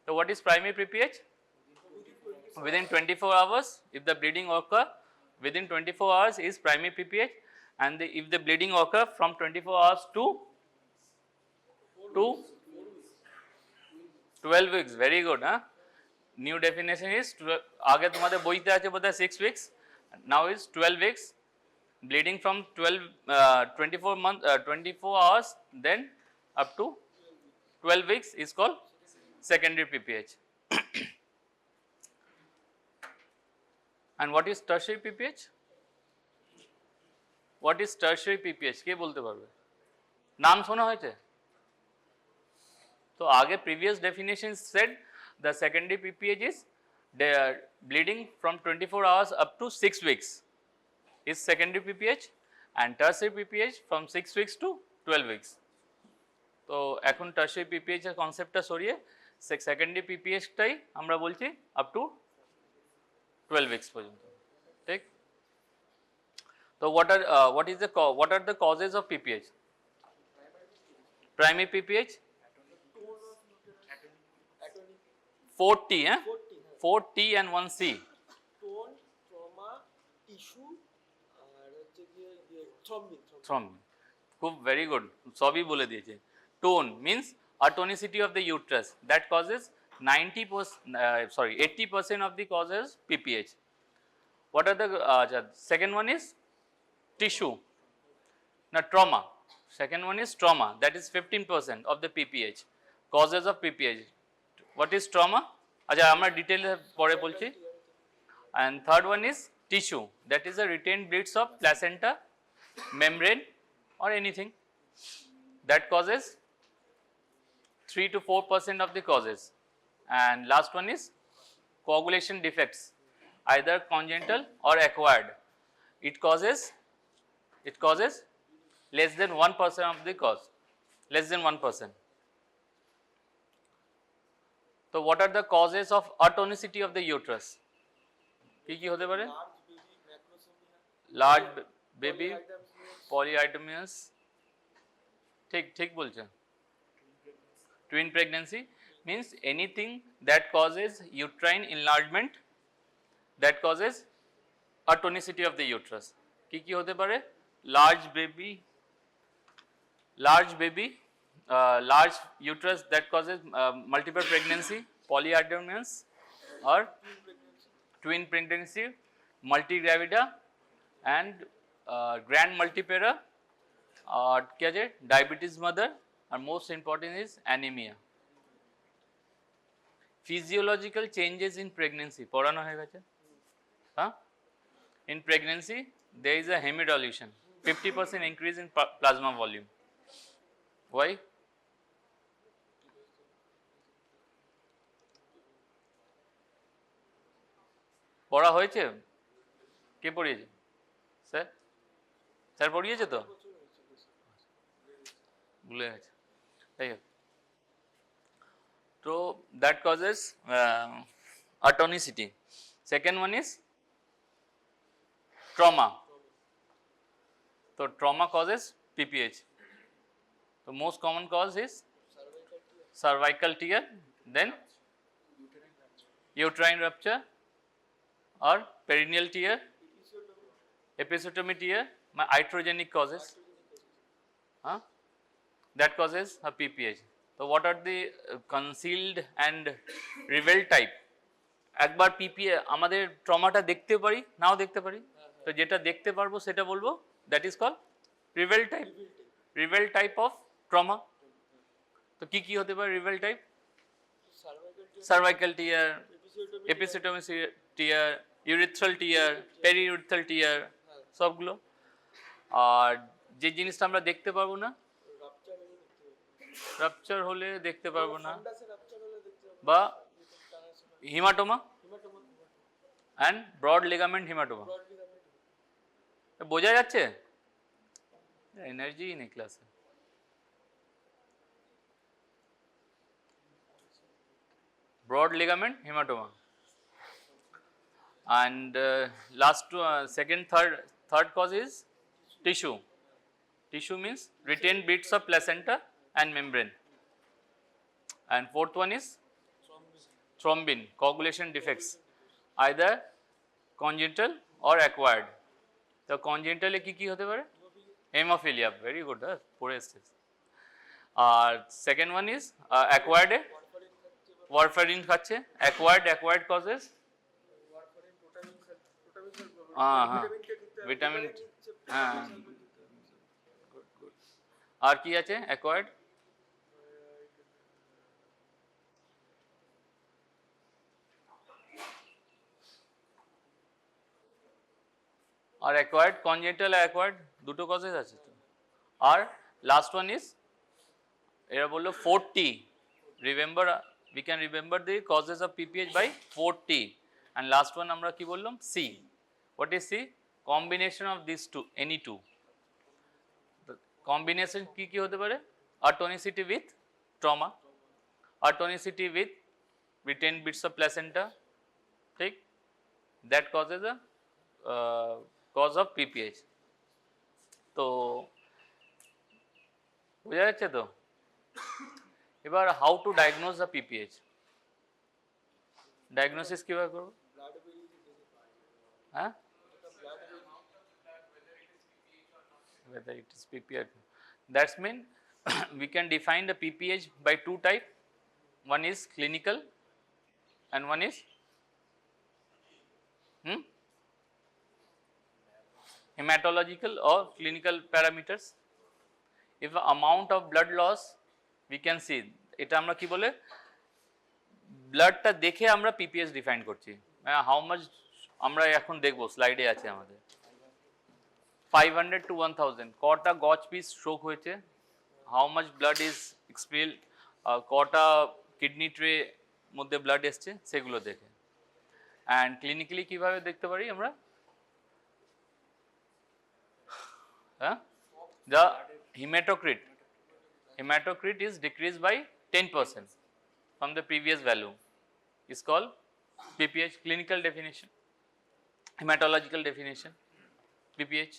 So what is primary PPH? Within 24 hours, if the bleeding occur within 24 hours is primary PPH, and if the bleeding occur from 24 hours to 12 weeks, very good, huh? New definition is आगे तुम्हारे बोईते आचे बोलता है 6 weeks, now is 12 weeks, bleeding from 24 hours then up to 12 weeks is called secondary PPH. And what is tertiary PPH? What is tertiary PPH? কে বলতে পারবে? নাম শোনা হয়েছে? তো আগে previous definition said the secondary PPH is the bleeding from 24 hours up to 6 weeks is secondary PPH, and tertiary PPH from 6 weeks to 12 weeks. তো এখন tertiary PPH এর কনসেপ্টটা সরিয়ে secondary PPH টাই আমরা বলছি up to 12 weeks পর্যন্ত, ঠিক? তো what are the causes of PPH? Primary PPH 4T, 4T and 1C. Tone, trauma, tissue, Thrombin. খুব very good. সবই বলে দিয়েছে. Tone means atonicity of the uterus that causes 80% of the causes PPH. What are the second one is tissue. Now trauma. Second one is trauma, that is 15% of the PPH. Causes of PPH. What is trauma? আচ্ছা আমরা ডিটেইলে পরে বলছি। And third one is tissue, that is a retained bleeds of placenta, membrane or anything that causes 3 to 4% of the causes. And last one is coagulation defects, either congenital or acquired. It causes less than 1% of the cause, less than 1%. So what are the causes of atonicity of the uterus? কি হতে পারে? Large baby, polyhydramnios, ঠিক বলছেন। Twin pregnancy means anything that causes uterine enlargement, that causes atonicity of the uterus. কি হতে পারে? Large baby, large uterus that causes multiple pregnancy, polyhydramnios or twin pregnancy, multigravida and grand multipara, और क्या है? Diabetes mother, and most important is anemia. Physiological changes in pregnancy, পড়ানো হয়ে গেছে? হ্যাঁ? In pregnancy there is a hemodilution, 50% increase in plasma volume. Why? পড়া হয়েছে? কে পড়িয়েছে? Sir পড়িয়েছে তো? ভুলে গেছে। তাই তো that causes atonicity. Second one is trauma. So trauma causes PPH. The most common cause is cervical tear, then uterine rupture or perineal tear, episiotomy tear, iatrogenic causes, that causes a PPH. So what are the concealed and revealed type? একবার PPH আমাদের ট্রমাটা দেখতে পারি, নাও দেখতে পারি, তো যেটা দেখতে পারবো সেটা বলবো, that is called revealed type. Revealed type of trauma. তো কি হতে পারে revealed type? Cervical tear, episiotomy tear, urethral tear, periurethral tear, সবগুলো। আর যে জিনিসটা আমরা দেখতে পারবো না, রাপচার হলে দেখতে পারবো না, বা হিমাটোমা and broad ligament hematoma. বোঝা যাচ্ছে? এনার্জি নেই ক্লাসে। Broad ligament hematoma. And third cause is tissue. Tissue means retained bits of placenta and membrane. And fourth one is thrombin, coagulation defects, either congenital or acquired. তো কনজেন্টালে কি কি হতে পারে? Haemophilia, very good, পড়ে এসছিস। আর second one is অ্যাকোয়ার্ডে warfarin খাচ্ছে, acquired causes হ্যাঁ vitamin হ্যাঁ। আর কি আছে অ্যাকোয়ার্ড? আর অ্যাকোয়ার্ড, কনজেন্টাল অ্যাকোয়ার্ড দুটো কজেস আছে তো। আর লাস্ট ওয়ান ইজ এরা বললো 4T, remember we can remember the causes of PPH by 4T, and last one আমরা কি বললাম? C. What is C? Combination of these two, any two. The combination কি কি হতে পারে? Atonicity with trauma, atonicity with retained bits of placenta, ঠিক, that causes a cause of PPH. তো বোঝা যাচ্ছে তো? এবার how to diagnose the PPH, diagnosis কিভাবে করব? হ্যাঁ, whether it is PPH, that's mean we can define the PPH by two type, one is clinical and one is hematological or clinical parameters. If the amount of blood loss we can see, এটা আমরা কি বলে ব্লাডটা দেখে আমরা PPH define করছি। How much আমরা এখন দেখব, স্লাইডে আছে আমাদের 500 to 1000 কটা গজ পিস স্ট্রোক হয়েছে, হাউ মাচ ব্লাড ইজ এক্সপিল, কটা কিডনি ট্রে মধ্যে ব্লাড এসছে, সেগুলো দেখে। অ্যান্ড ক্লিনিক্যালি কীভাবে দেখতে পারি আমরা? হ্যাঁ, the hematocrit is decreased by 10% from the previous value is called PPH, clinical definition, hematological definition PPH.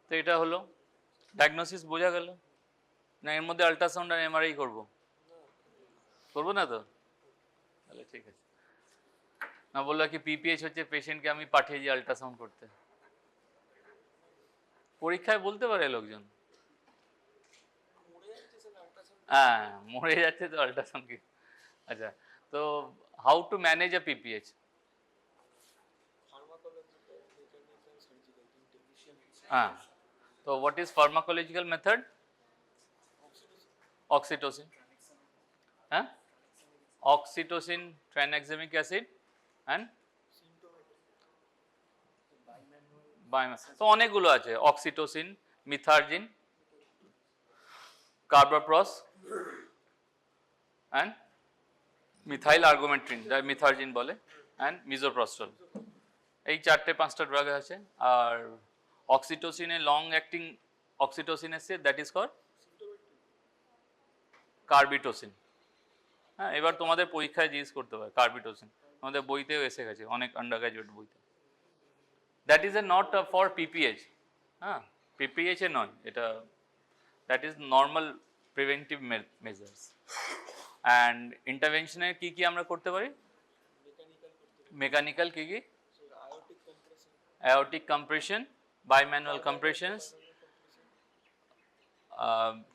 তো এটা হলো ডায়াগনোসিস, বোঝা গেল না? এর মধ্যে আল্ট্রাসাউন্ড আর এমআরআই করবো না তো? তাহলে ঠিক আছে। না বললো কি পিপিএইচ হচ্ছে পেশেন্টকে আমি পাঠিয়ে দিই আল্ট্রাসাউন্ড করতে, পরীক্ষায় বলতে পারে লোকজন, হ্যাঁ মরে যাচ্ছে তো আল্ট্রাসাউন্ড কি। আচ্ছা, তো how to manage a PPH? হ্যাঁ, তো what is pharmacological method? Oxytocin, হ্যাঁ, অক্সিটোসিন, ট্রাইনাক্সামিক অ্যাসিড অ্যান্ড তো অনেকগুলো আছে, অক্সিটোসিন, মিথার্জিন, কার্বোপ্রস্ট অ্যান্ড মিথাইলআর্গোমেট্রিন, যা মিথার্জিন বলে, অ্যান্ড মিজোপ্রস্টল, এই 4-5টা ড্রাগ আছে। আর অক্সিটোসিনে লং অ্যাক্টিং অক্সিটোসিন এসছে, দ্যাট ইজ কল কার্বিটোসিন। হ্যাঁ, এবার তোমাদের পরীক্ষায় জিজ্ঞেস করতে পারে কার্বিটোসিন, আমাদের বইতেও এসে গেছে অনেক আন্ডার গ্র্যাজুয়েট বইতে। That is a not for PPH, হ্যাঁ পিপিএইচ এ নয় এটা, that is normal preventive measures. And ইন্টারভেনশনের কী কী আমরা করতে পারি? মেকানিক্যাল কী কী? aortic compression, bimanual compressions,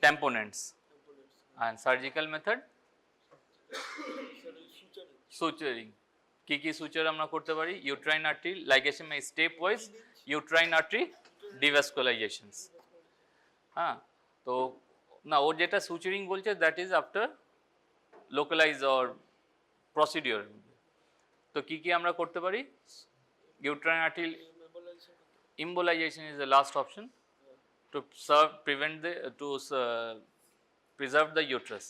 tamponades, and surgical method suturing. কি কি সুচার আমরা করতে পারি? Uterine artery ligation, step wise uterine artery devascularizations. হ্যাঁ, তো না ওর যেটা সুচারিং বলছে that is after localize or procedure. তো কি কি আমরা করতে পারি? Uterine artery embolization is the last option to preserve the uterus.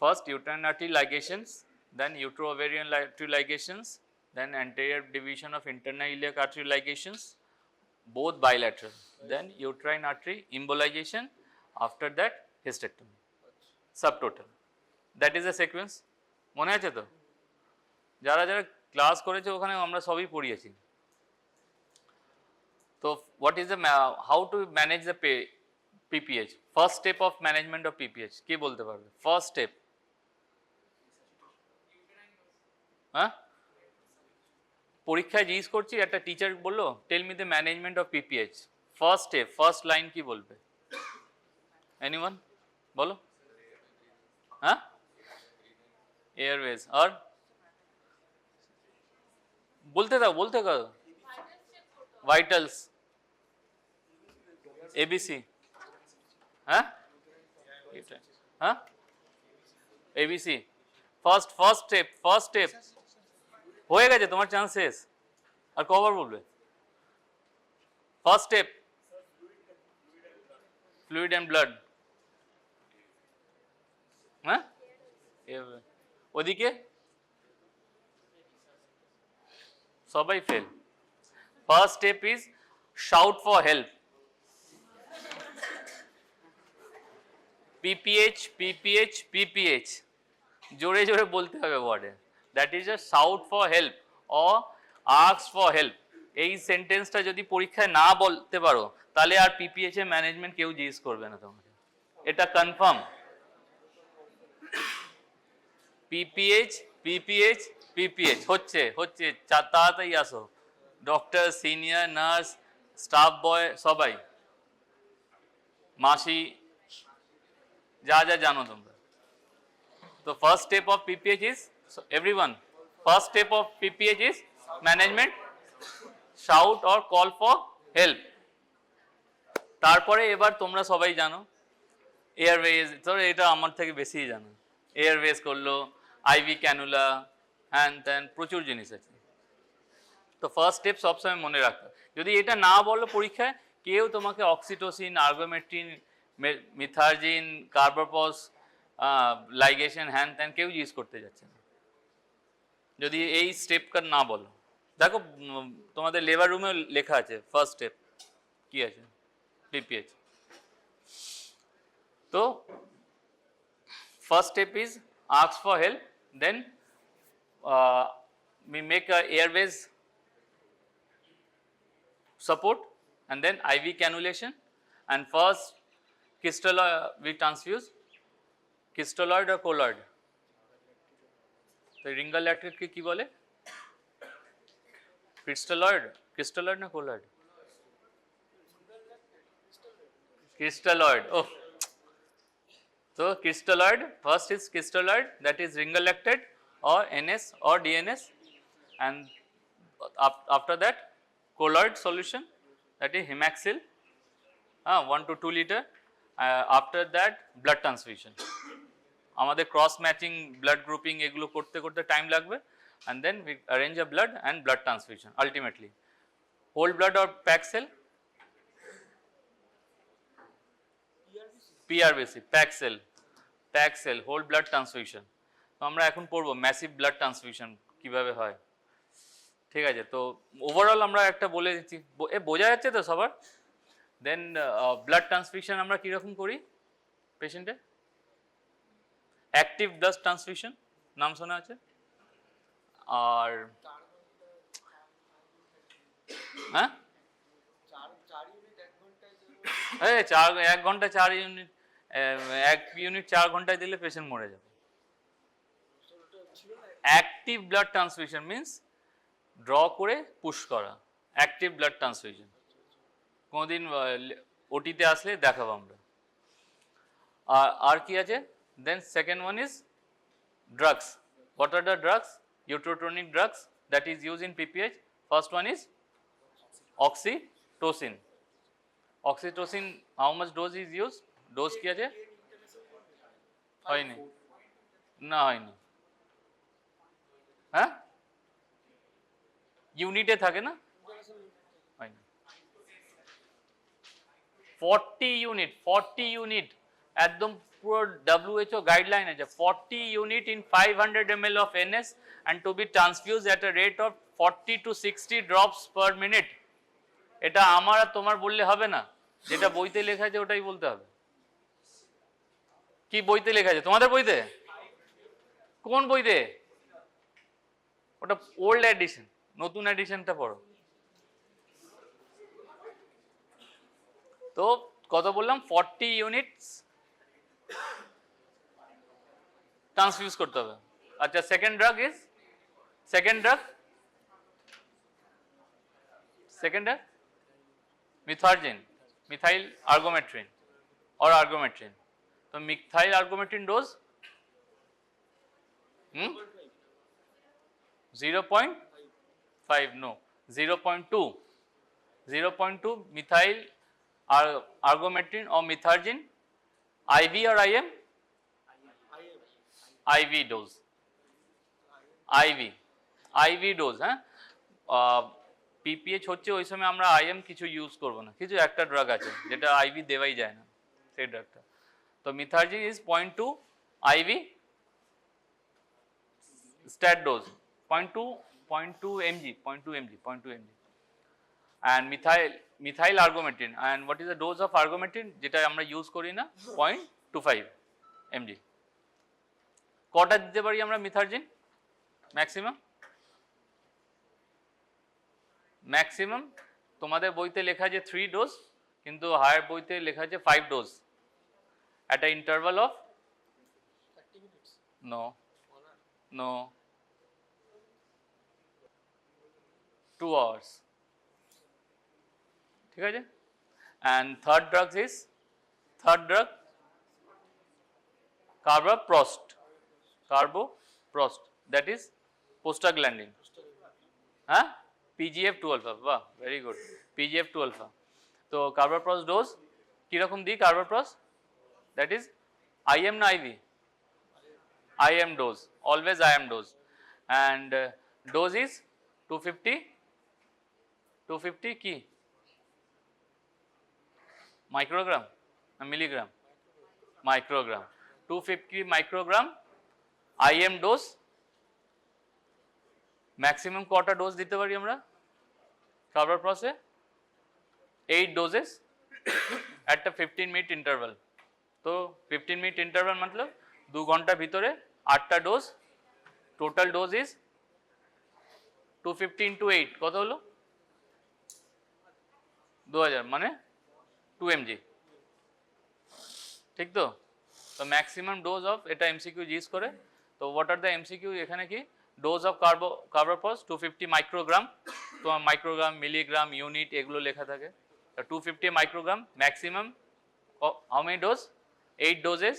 First uterine artery ligations, then uterovarian artery ligations, then anterior division of internal iliac artery ligations, both bilateral, then uterine artery embolization, after that hysterectomy, subtotal. That is the sequence. মনে আছে তো? যারা যারা class করেছে ওখানে আমরা সবই পড়িয়েছি। So what is the how to manage the PPH? First step of management of PPH কি বলতে পারবে? First step হ্যাঁ, পরীক্ষায় জিজ্ঞেস করছি, একটা টিচার বললো tell me the management of PPH, first step, first line কি বলবে? এনিওয়ান বলো? হ্যাঁ, এয়ারওয়েজ। আর বলতে দাও, বলতে দাও। Vitals, ABC. হ্যাঁ, হ্যাঁ, এবিসি। ফার্স্ট স্টেপ হয়ে গেছে, তোমার চান্স শেষ। আর কবার বলবে? First step, fluid and blood. হ্যাঁ, ওদিকে সবাই fail. First step is shout for help. PPH জোরে জোরে বলতে হবে ওয়ার্ডে। That is a shout for help or ask for help. এই সেন্টেন্সটা যদি পরীক্ষায় না বলতে পারো তাহলে আর পিপিএইচ এর ম্যানেজমেন্ট কেউ জিজ্ঞেস করবে না তোমাকে, এটা কনফার্ম। পিপিএইচ হচ্ছে তাড়াতাড়ি আসো, doctor, senior nurse, staff boy, সবাই, মাসি, যা যা জানো তোমরা। তো first step of PPH is, everyone, first step of PPH is management, shout or call for help. তারপরে এবার তোমরা সবাই জানো এয়ারওয়েজ, ধরো এটা আমার থেকে বেশি জানো, এয়ারওয়েজ করলো, আইভি ক্যানুলা, হ্যান ত্যান, প্রচুর জিনিস আছে। তো ফার্স্ট স্টেপ সবসময় মনে রাখতে। যদি এটা না বলো পরীক্ষায়, কেউ তোমাকে অক্সিটোসিন, আর্গোমেট্রিন, মিথার্জিন, কার্বোপ্রস, লাইগেশন, হ্যান ত্যান কেউ ইউজ করতে যাচ্ছে না যদি এই স্টেপটা না বলো। দেখো তোমাদের লেবার রুমে লেখা আছে ফার্স্ট স্টেপ কি আছে, পিপিএইচ। তো first step is ask for help, then we make a airways support, and then IV cannulation, and first we transfuse crystalloid or colloid. তো রিঙ্গার ল্যাক্টেটকে কি বলে? ক্রিস্টালয়েড না colloid? Crystalloid. O, so crystalloid, first is crystalloid, that is ringer lactate or NS or DNS, and after that colloid solution, that is hemaxil, 1 to 2 liter. After that blood transfusion, আমাদের cross matching, blood grouping এগুলো করতে করতে time লাগবে, and then we arrange a blood and blood transfusion ultimately. Whole blood or pack cell? PRBC, pack cell, whole blood transfusion. তো আমরা এখন পড়বো massive blood transfusion কিভাবে হয়, ঠিক আছে? তো ওভারঅল আমরা একটা বলে দিচ্ছি, বোঝা যাচ্ছে তো সবার? দেন ব্লাড ট্রান্সফিউশন আমরা কীরকম করি পেশেন্টে? অ্যাক্টিভ ব্লাড ট্রান্সফিউশন নাম শোনা আছে? আর হ্যাঁ, 1 ঘন্টা 4 ইউনিট, 1 ইউনিট 4 ঘন্টায় দিলে পেশেন্ট মরে যাবে। Active blood transfusion means draw করে পুশ করা, অ্যাক্টিভ ব্লাড ট্রান্সফিউশন। কোনোদিন ওটিতে আসলে দেখাবো আমরা। আর কি আছে? Then second one is drugs. What are the drugs? Uterotonic drugs that is used in PPH. First one is Oxytocin. Oxytocin, how much dose is used? Dose কি আছে? হয়নি না, হয়নি। হ্যাঁ, ইউনিটে থাকে না, হয়নি। 40 ইউনিট একদম পুরো WHO গাইডলাইন আছে, 40 unit in 500 ml of NS and to be transfused at a rate of 40 to 60 drops per minute. এটা আমার আর তোমার বললে হবে না, যেটা বইতে লেখা আছে ওটাই বলতে হবে। কি বইতে লেখা আছে? তোমাদের বইতে? কোন বইতে? ওটা ওল্ড এডিশন, নতুন এডিশনটা পড়ো। তো কত বললাম? 40 ইউনিটস ট্রান্সফিউজ করতে হবে। আচ্ছা, second drug is Second drug, methargine, methylergometrine or argometrine. So methylergometrine dose 0.5, no, 0.2 methyl argometrine or methargine, IV or IM? IV dose, IV dose, হ্যাঁ। পিপিএইচ হচ্ছে ওই সময় আমরা আইএম কিছু ইউজ করব না, কিছু একটা ড্রাগ আছে যেটা আইভি দেওয়াই যায় না, সেই ড্রাগটা। তো মিথার্জিন is 0.2 IV stat dose, 0.2 mg, 0.2 mg, and methyl argometrine. And what is the dose of argometrine যেটা আমরা ইউজ করি না? 0.25 mg. কটা দিতে পারি আমরা মিথার্জিন ম্যাক্সিমাম? তোমাদের বইতে লেখা আছে 3 ডোজ, কিন্তু হায়ার বইতে লেখা আছে 5 dose at an interval of 30 minutes. No, 2 hours. ঠিক আছে? And third drug Carboprost, that is prostaglandin, হ্যাঁ, PGF2 alpha, বাহ, very good, PGF2 alpha. তো Carboprost dose কিরকম দিই Carboprost? That is IM না IV? IM dose, always IM dose, and dose is 250 কি microgram না milligram? Microgram, 250 microgram IM dose. Maximum কটা dose দিতে পারি আমরা কার্বোপ্রসে? 8 doses at a 15-minute interval. তো 15-minute interval मतलब 2 ঘন্টা ভিতরে 8টা dose. Total dose is 250 into 8 কত হলো? 2000, মানে 2 mg, ঠিক তো? তো ম্যাক্সিমাম ডোজ অফ, এটা এমসিকিউ জিজ্ঞেস করে। তো হোয়াট আর দ্য এমসিকিউ এখানে কি? ডোজ অফ কার্বোপ্রস 250 মাইক্রোগ্রাম, তোমার মাইক্রোগ্রাম, মিলিগ্রাম, ইউনিট এগুলো লেখা থাকে। 250 microgram maximum, how many dose? 8 doses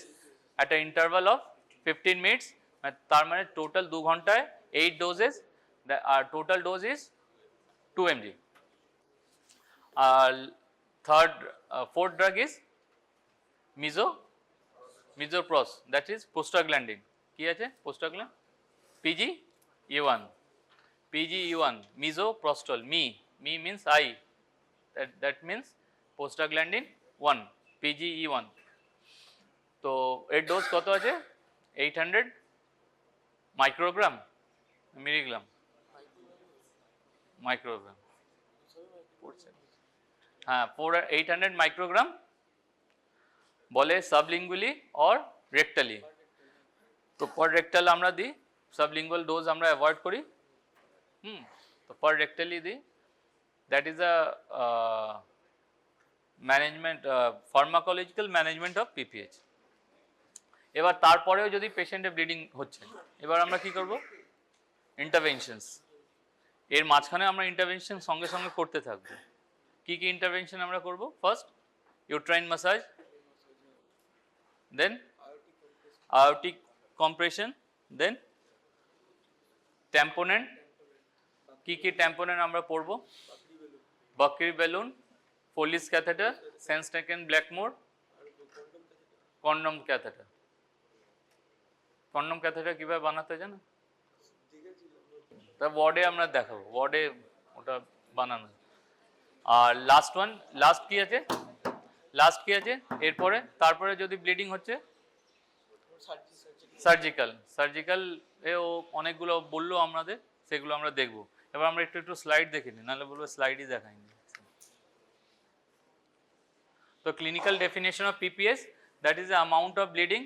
at an interval of 15 minutes, তার মানে টোটাল 2 ঘন্টায় 8 ডোজেস, আর টোটাল ডোজ ইজ 2 mg. আর fourth drug is Misoprostol, that is prostaglandin. কি আছে prostaglandin? PGE1, Misoprostol, me means I, that means prostaglandin 1, PGE1. তো এর dose কত আছে? 800 মাইক্রোগ্রাম, মিলিগ্রাম, মাইক্রোগ্রাম, হ্যাঁ 800 মাইক্রোগ্রাম বলে সাবলিঙ্গুয়ালি অর রেক্টালি। তো পার রেক্টাল আমরা দিই, সাবলিঙ্গুয়াল ডোজ আমরা অ্যাভয়েড করি। তো পার রেক্টালি দিই। That is a management, pharmacological management of PPH. এবার তারপরেও যদি পেশেন্টের ব্লিডিং হচ্ছে, এবার আমরা কি করব? ইন্টারভেনশনস। এর মাঝখানে আমরা ইন্টারভেনশন সঙ্গে সঙ্গে করতে থাকবো। কি কি ইন্টারভেনশন আমরা করব? ফার্স্ট ইউট্রাইন মাসাজ, দেন aortic compression, then tamponade. কি কি tamponade আমরা পড়ব? Bakri balloon, Foley's catheter, Sengstaken Blakemore, condom catheter. Condom catheter কিভাবে বানাতে জানো? তা ওয়ার্ডে আমরা দেখাবো, ওয়ার্ডে ওটা বানানো। আর লাস্ট কি আছে? এরপরে তারপরে যদি ব্লিডিং হচ্ছে সার্জিক্যাল এও অনেকগুলো বললো আমাদের, সেগুলো আমরা দেখব। এবার আমরা একটু স্লাইড দেখে নিই, নাহলে বলবো স্লাইডই দেখাইনি। তো clinical definition of PPS, that is the amount of bleeding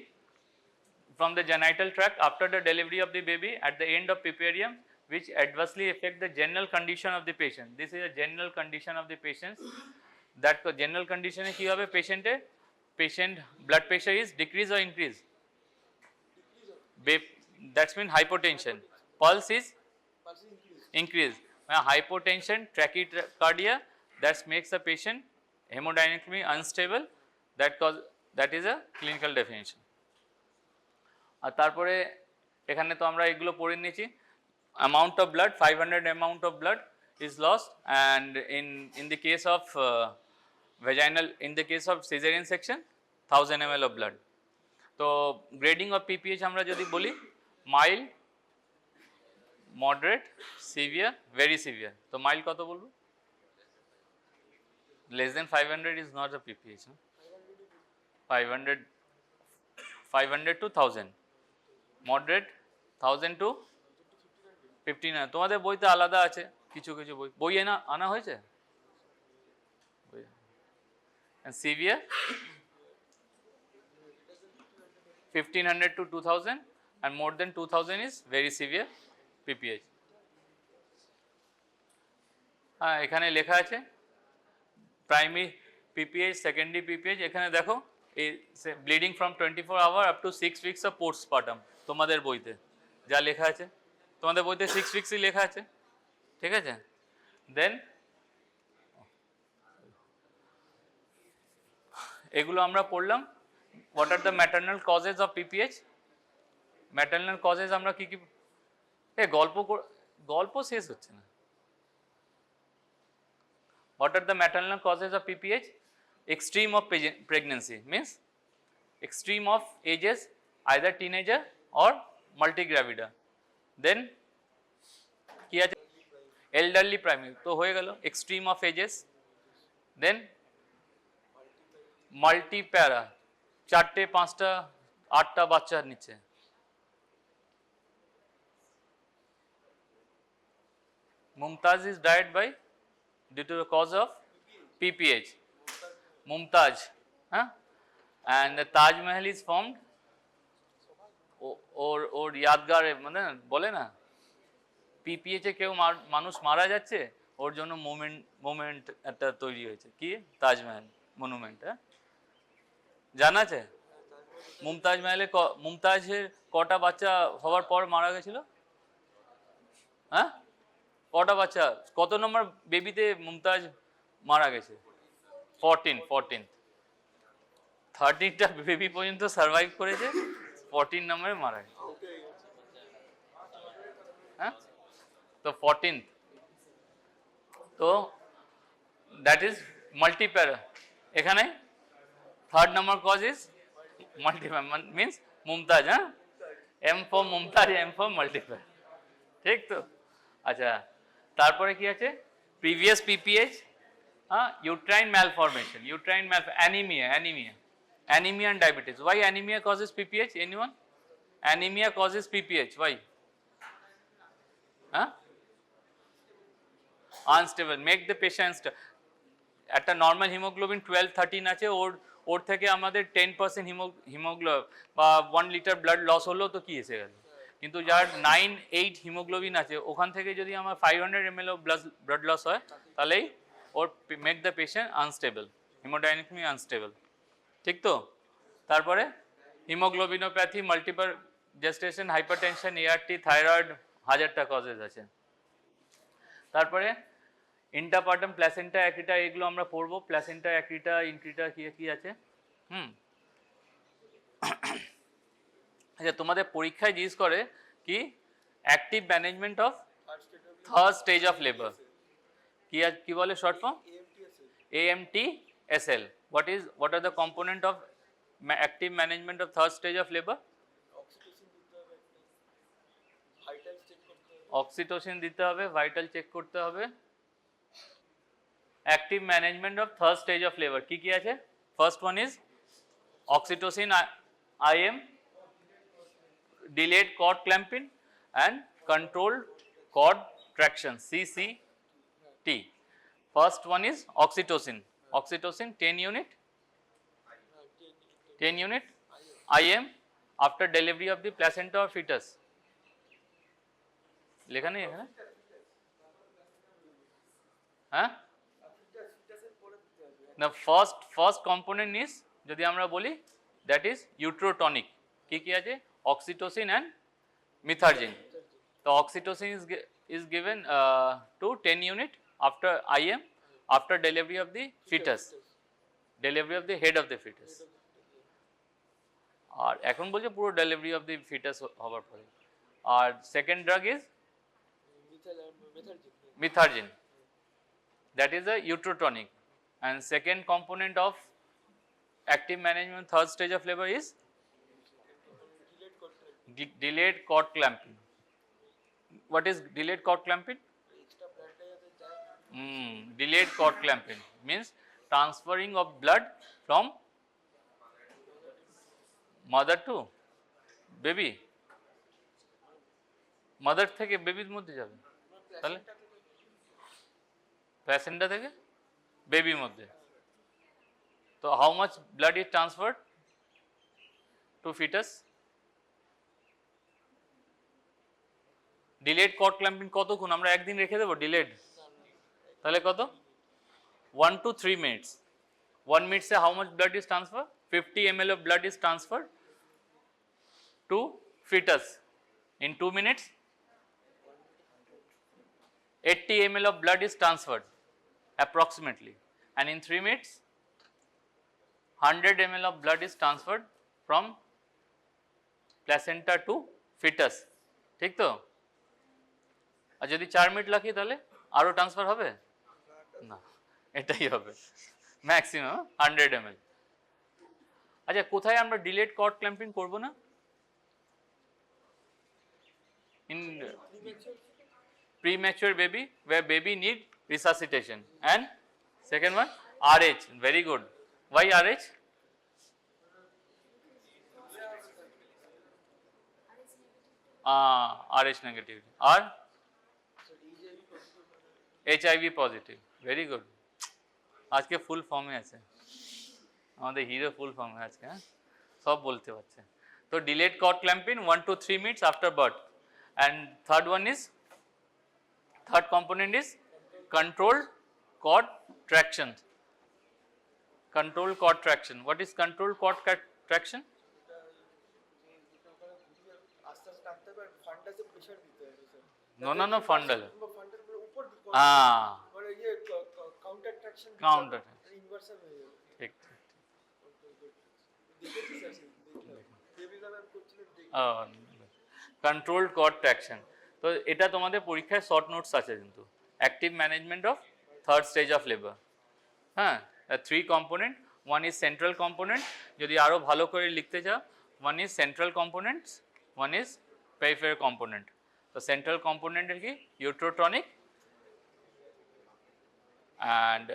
from the genital tract after the delivery of the baby at the end of puerperium which adversely affect the general condition of the patient. This is a general condition of the patient. That general condition কি হবে পেশেন্টের? Patient blood pressure is decrease or increase? That's mean hypotension. Pulse is Pulse is increased. increase. Hypotension, tachycardia, that makes the patient hemodynamically unstable, that is a clinical definition. আর তারপরে এখানে তো আমরা এগুলো পড়ে নিয়েছি। amount of blood, 500 amount of blood is lost, and in the case of vaginal, in the case of cesarean section 1000 ml of blood. তো grading of PPH আমরা যদি বলি mild, moderate, severe, very severe. তো mild কত বলবো? less than 500 is not a PPH. 500 to 1000, moderate 1000 to 1500। তোমাদের বইতে আলাদা আছে, কিছু কিছু বই আনা হয়েছে। and severe 1500 to 2000, and more than 2000 is very severe PPH. হ্যাঁ, এখানে লেখা আছে প্রাইমারি PPH, সেকেন্ডারি PPH। এখানে দেখো এই bleeding from 24 hour up to 6 weeks of postpartum, তোমাদের বইতে যা লেখা আছে, তোমাদের বইতে 6 উইকসই লেখা আছে, ঠিক আছে। দেন এগুলো আমরা পড়লাম। What are the maternal causes of PPH? Maternal causes আমরা কি কি, গল্প শেষ হচ্ছে না। What are the maternal causes of PPH? Extreme of pregnancy means extreme of ages, either teenager or multigravida. Then কি আছে? elderly primary, তো হয়ে গেল extreme of ages। then multipara, 4টে 5টা 8টা বাচ্চা নিচ্ছে। Mumtaz is died by due to the cause of PPH. Mumtaz, and the Taj Mahal is formed, or यादगार মানে বলে না, PPH এ কেউ মানুষ মারা যাচ্ছে, ওর জন্য মোমেন্ট একটা তৈরি হয়েছে, কি তাজমহল মনুমেন্ট। জানা আছে মুমতাজের কটা বাচ্চা হওয়ার পর মারা গেছিল? হ্যাঁ, কটা বাচ্চা, কত নম্বর বেবিতে মুমতাজ মারা গেছে? 14। 13টা বেবি পর্যন্ত সার্ভাইভ করেছে, 14 নম্বরে মারা গেছে। হ্যাঁ, তো 14th, তো দ্যাট ইজ মাল্টিপ্যারা। এখানে 3rd নম্বর cause is multipara, means Mumtaz. হ্যাঁ, M for Mumtaz, M for মাল্টিপ্যারা, ঠিক তো? আচ্ছা, তারপরে কি আছে? Previous PPH, uterine malformation, anemia and diabetes. Why anemia causes PPH? Anyone? Anemia causes PPH. Why? Unstable, make the patient unstable. একটা নর্মাল হিমোগ্লোবিন 12-13 আছে, ওর থেকে আমাদের 10% হিমোগ্লোবিন বা 1 লিটার ব্লাড লস হলো, তো কি এসে গেল। কিন্তু যার 9-8 হিমোগ্লোবিন আছে, ওখান থেকে যদি আমার 500 ml অফ ব্লাড লস হয়, তাহলেই ওর make the patient unstable, haemodynamically unstable, ঠিক তো? তারপরে haemoglobinopathy, multiple gestation, hypertension, ART, thyroid, 1000টা কজেস আছে। তারপরে ইন্টারপার্টাম, প্ল্যাসেন্টা অ্যাক্রিটা, এগুলো আমরা পড়বো। প্ল্যাসেন্টা অ্যাক্রিটা, ইনক্রিটা কি আছে। আচ্ছা, তোমাদের পরীক্ষায় জিজ্ঞেস করে কি active management of third stage of labour, কি বলে short form? AMTSL. What are the component of active management of third stage of labor? Oxytocin দিতে হবে, ভাইটাল চেক করতে হবে। active management of third stage of labor কি আছে? first one is oxytocin IM, delayed cord clamping and controlled cord traction, CCT. First one is oxytocin 10 unit IM after delivery of the placenta or fetus. লেখা নেই এখানে? হ্যাঁ, the first component is যদি আমরা বলি that is uterotonic, কি আছে? oxytocin and methylergometrine. তো oxytocin is given to 10 unit after IM after delivery of the fetus, delivery of the head of the fetus. আর এখন বলছে পুরো ডেলিভারি অফ দি ফিটাস হওয়ার পরে। আর second drug is methargin, that is a uterotonic, and second component of active management third stage of labor is delayed cord clamping. What is delayed cord clamping? Delayed cord clamping means transferring of blood from mother to baby, mother থেকে বেবির মধ্যে যাবে, তাহলে placenta থেকে বেবির মধ্যে। তো how much blood is transferred to fetus? Delayed cord clamping কতক্ষণ আমরা একদিন রেখে দেবো ডিলেড? তাহলে কত? 1 to 3 minutes. 1 minute से how much blood is transferred? 50 ml of blood is transferred to fetus. In 2 minutes 80 ml of blood is transferred approximately, and in 3 minutes 100 ml of blood is transferred from placenta to fetus. ঠিক তো? আর যদি 4 minute রাখি তাহলে আরো transfer হবে না, এটাই হবে ম্যাক্সিমাম 100 ml। আচ্ছা, কোথায় আমরা ডিলেড কর্ড ক্ল্যাম্পিং করব না? In premature baby, where baby need resuscitation, and second one RH, very good. Why RH? RH negative or HIV positive, very good. আজকে ফুল ফর্মে আছে আমাদের হিরো, ফুল ফর্মে আজকে, হ্যাঁ সব বলতে পারছে। তো delayed cord clamping 1 to 3 minutes after birth, and third one is, third component is controlled cord traction. Controlled cord traction. What is controlled cord traction? No, fundal. Counter. ঠিক। Controlled cord traction. তো এটা তোমাদের পরীক্ষায় short notes আছে কিন্তু, active management of third stage of labour. হ্যাঁ, 3 component, 1 is central component, যদি আরও ভালো করে লিখতে চাও 1 is central components, 1 is peripheral component. তো সেন্ট্রাল কম্পোনেন্টের কি ইউট্রোটনিক অ্যান্ড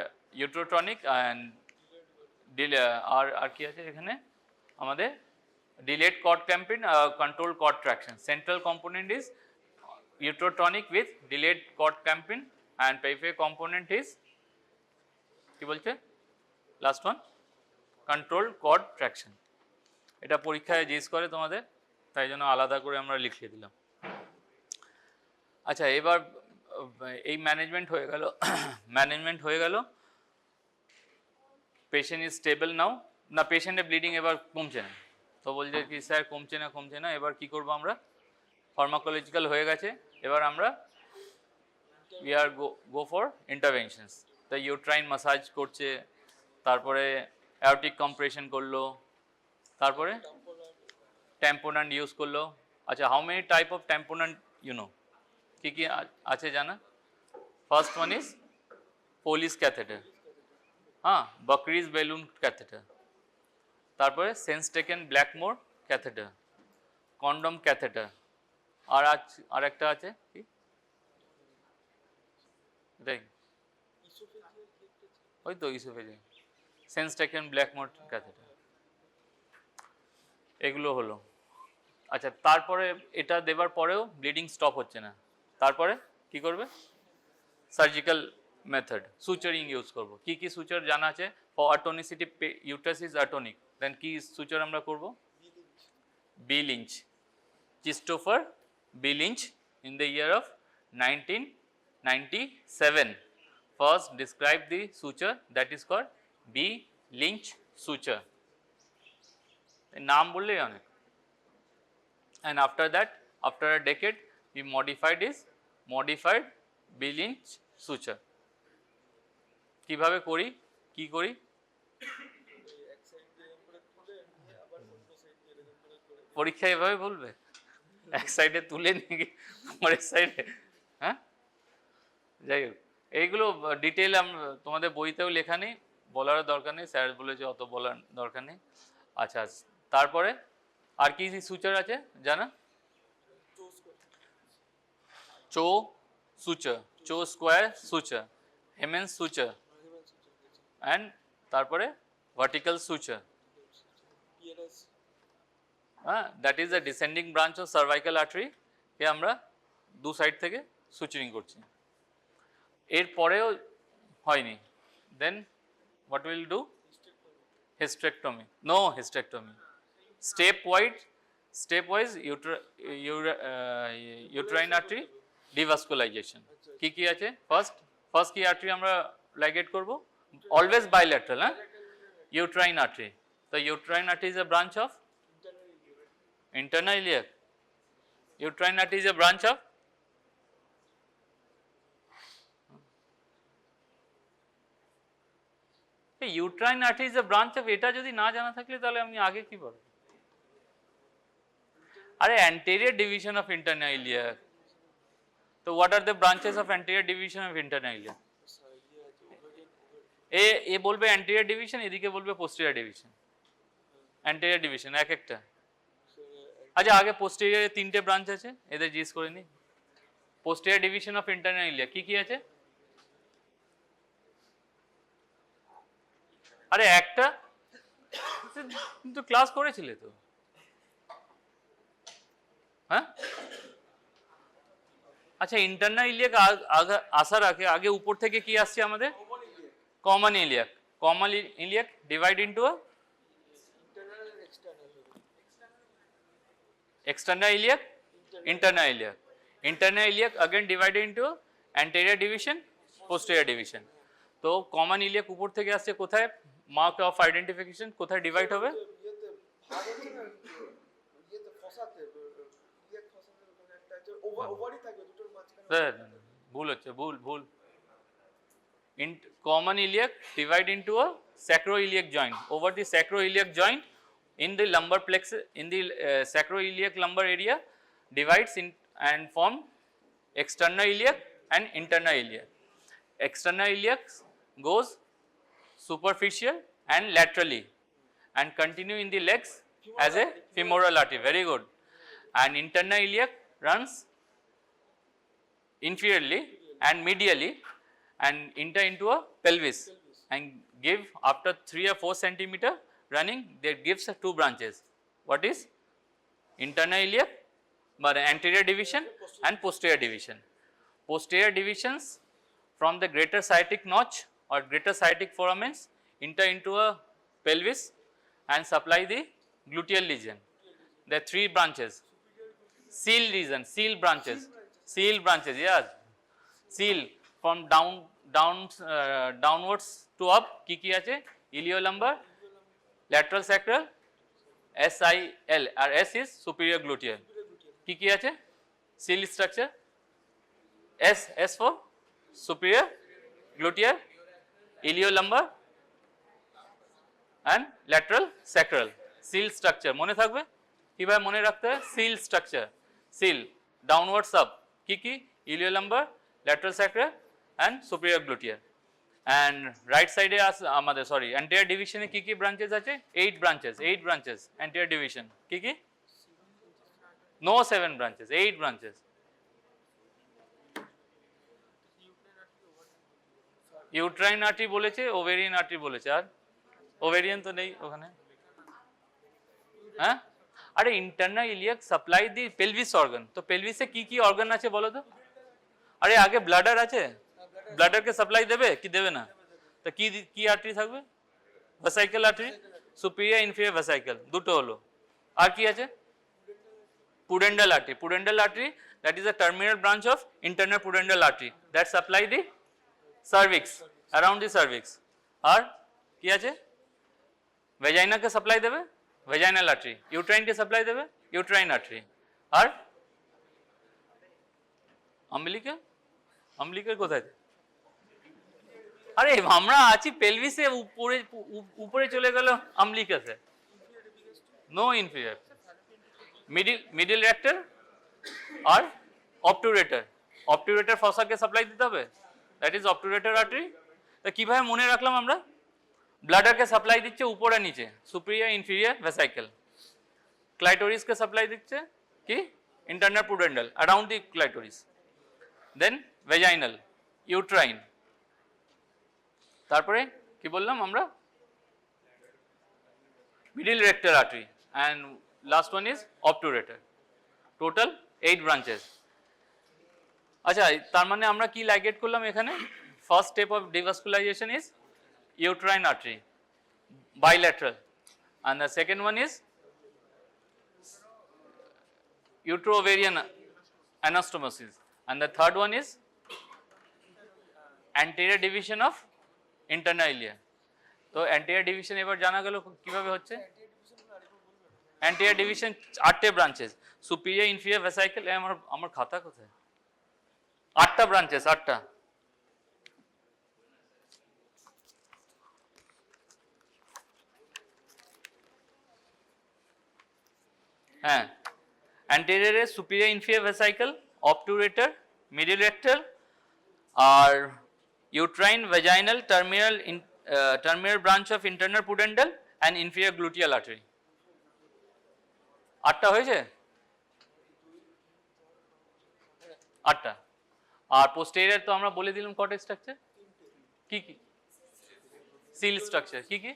আর কি আছে এখানে আমাদের delayed cord clamping, controlled cord traction. Central component is uterotonic with delayed cord clamping, and peripheral component is কি বলছে last one controlled cord traction. এটা পরীক্ষায় জিজ্ঞেস করে তোমাদের, তাই জন্য আলাদা করে আমরা লিখে দিলাম। আচ্ছা, এবার এই ম্যানেজমেন্ট হয়ে গেল, পেশেন্ট ইজ স্টেবল নাও, না পেশেন্টের ব্লিডিং এবার কমছে না, তো বলছে কি স্যার কমছে না, এবার কি করব আমরা? ফার্মাকোলজিক্যাল হয়ে গেছে, এবার আমরা we are go for interventions. তাই ইউট্রাইন মাসাজ করছে, তারপরে অ্যাওরটিক কম্প্রেশন করলো, তারপরে ট্যাম্পোনান্ট ইউজ করলো। আচ্ছা, how many type of tamponade you know? কি আছে জানা? First one is Foley's catheter, হ্যাঁ, বকরিজ বেলুন ক্যাথেটার, তারপরে Sengstaken Blakemore catheter, condom catheter, আর একটা আছে কি দেখ, ওই তো oesophageal, Sengstaken Blakemore catheter, এগুলো হলো। আচ্ছা, তারপরে এটা দেবার পরেও ব্লিডিং স্টপ হচ্ছে না, তারপরে কি করবে? সার্জিক্যাল মেথড, সুচারিং ইউজ করব। কি সুচার জানা আছে? For atonicity, uterus is atonic, then কি সুচার আমরা করব? B Lynch, Christopher B Lynch in the year of 1997 first described the suture that is called B Lynch suture. নাম বললেই অনেক। And after that, after a decade, he modified his modified B Lynch suture. কিভাবে করি, কি করি? পরীক্ষা এভাবে বলবে, এক সাইডে তুলে নিয়ে পরের সাইডে, হ্যাঁ? যাই হোক, এইগুলো ডিটেল তোমাদের বইতেও লেখা নেই, বলারও দরকার নেই, স্যার বলেছে অত বলার দরকার নেই। আচ্ছা, তারপরে আর কি সুচার আছে জানা? Cho suture, Cho square suture, Hayman's suture, and তারপরে ভার্টিক্যাল সুচার। হ্যাঁ, that is the descending branch of cervical artery কে আমরা দু সাইড থেকে সুচারিং করছি। এর পরেও হয়নি, then what will do? hysterectomy. No hysterectomy. Stepwise uterine artery devascularization. কি আছে? ফার্স্ট কি আর্টারি আমরা লাইগেট করব? অলওয়েজ bilateral, হ্যাঁ? Uterine artery. The uterine artery is a branch of internal iliac. Uterine artery is a branch of uterine artery is a branch of, এটা যদি না জানা থাকলে তাহলে আমি আগে কি বলবো? আরে anterior division of internal iliac. তো what are the branches of anterior division of internal iliac? এ বলবে অ্যান্টেরিয়র ডিভিশন, এদিকে বলবে পোস্টেরিয়র ডিভিশন। অ্যান্টেরিয়র ডিভিশন এক একটা। আচ্ছা, আগে পোস্টেরিয়রে তিনটে ব্রাঞ্চ আছে, এদের জিজ্ঞেস করে নি। Posterior division of internal iliac কি আছে? আরে একটা, কিন্তু ক্লাস করেছিলে তো, হ্যাঁ? আচ্ছা, ইন্টারনাল ইলিয়াক আসার আগে উপর থেকে কি আসছে আমাদের? Common iliac. Common iliac divide into external iliac, internal iliac. Internal iliac again divided into anterior division, posterior division. তো কমন ইলিয়াক উপর থেকে আসছে কোথায়? মার্ক অফ আইডেন্টিফিকেশন কোথায় ডিভাইড হবে? ভুল হচ্ছে, ভুল। Common iliac divide into a sacroiliac joint. Over the sacroiliac joint, in the lumbar plexus, in the sacroiliac lumbar area, divides in and form external iliac and internal iliac. External iliac goes superficial and laterally and continue in the legs as a femoral artery. Very good. And internal iliac runs inferiorly and medially and enter into a pelvis and give after 3 or 4 centimeter running, that gives two branches. What is? Internal iliac, but anterior division and posterior division. Posterior divisions from the greater sciatic notch or greater sciatic foramens enter into a pelvis and supply the gluteal region. There are 3 branches. Seal region, seal branches, yes. Seal from downwards to up, কি আছে? Iliolumbar, lateral sacral, SIL, R S is superior gluteal. কি আছে? Seal structure, S for superior gluteal, iliolumbar and lateral sacral. Seal structure মনে থাকবে? কিভাবে মনে রাখতে হয়? Seal structure, seal downwards up, কি? Iliolumbar, lateral sacral and superior gluteal. And right side এ আমাদের anterior division এ কি branches আছে? 8 branches anterior division. কি? No 7 branches, 8 branches. Uterine artery বলেছে, ovarian artery বলেছে, আর ovarian তো নেই ওখানে, হ্যাঁ? আরে internal iliac supply the pelvis organ. তো pelvis এ কি organ আছে বলো তো? আরে আগে ব্লাডার আছে, ব্লাডারকে সাপ্লাই দেবে কি দেবে না? তো কি আর্টারি থাকবে? ভেসাইকেল আর্টারি, সুপিরিয়র ইনফিরিয়র ভেসাইকেল, দুটো হলো। আর কি আছে? Pudendal artery, that is a terminal branch of internal pudendal artery that supply the cervix, around the cervix. আর কি আছে? ভেজাইনাকে সাপ্লাই দেবে, ভেজাইনাল আর্টারি। ইউট্রাইনকে সাপ্লাই দেবে, ইউট্রাইন আর্টারি। আর আম্বিলিকাল, আম্বিলিকাল কোথায়? আরে আমরা আছি পেলভিসে, উপরে উপরে চলে গেল আম্বিলিকাসে। নো ইনফিরিয়র, মিডিল রেক্টর আর অবটুরেটর। অবটুরেটর ফসাকে সাপ্লাই দিতে হবে, দ্যাট ইজ অবটুরেটর আর্টারি। তা কিভাবে মনে রাখলাম আমরা? ব্লাডারকে সাপ্লাই দিচ্ছে উপর আর নিচে, সুপিরিয়র ইনফিরিয়র ভেসাইকেল। ক্লাইটোরিসকে সাপ্লাই দিচ্ছে কি internal pudendal around the clitoris, then vaginal, uterine, তারপরে কি বললাম আমরা? Middle rectal artery, and last one is obturator. Total 8 branches. আচ্ছা, তার মানে আমরা কি লাইগেট করলাম এখানে? First step of devascularization is uterine artery, bilateral, and the second one is uterovarian anastomosis, and the third one is anterior division of internal ilia. তো anterior division এবার জানা গেল কিভাবে হচ্ছে। anterior division 8টে ব্রাঞ্চেস, superior inferior vesicle, আমার খাতা কোথায়? 8টা ব্রাঞ্চেস, 8টা। হ্যাঁ, anterior A superior inferior vesicle, obturator, middle rectal R uterine, vaginal, terminal branch of internal pudendal and inferior gluteal artery। 8টা হয়েছে? 8টা। আর posterior তো আমরা বলে দিলাম কটা স্ট্রাকচার, কি কি? সিল স্ট্রাকচার কি কি?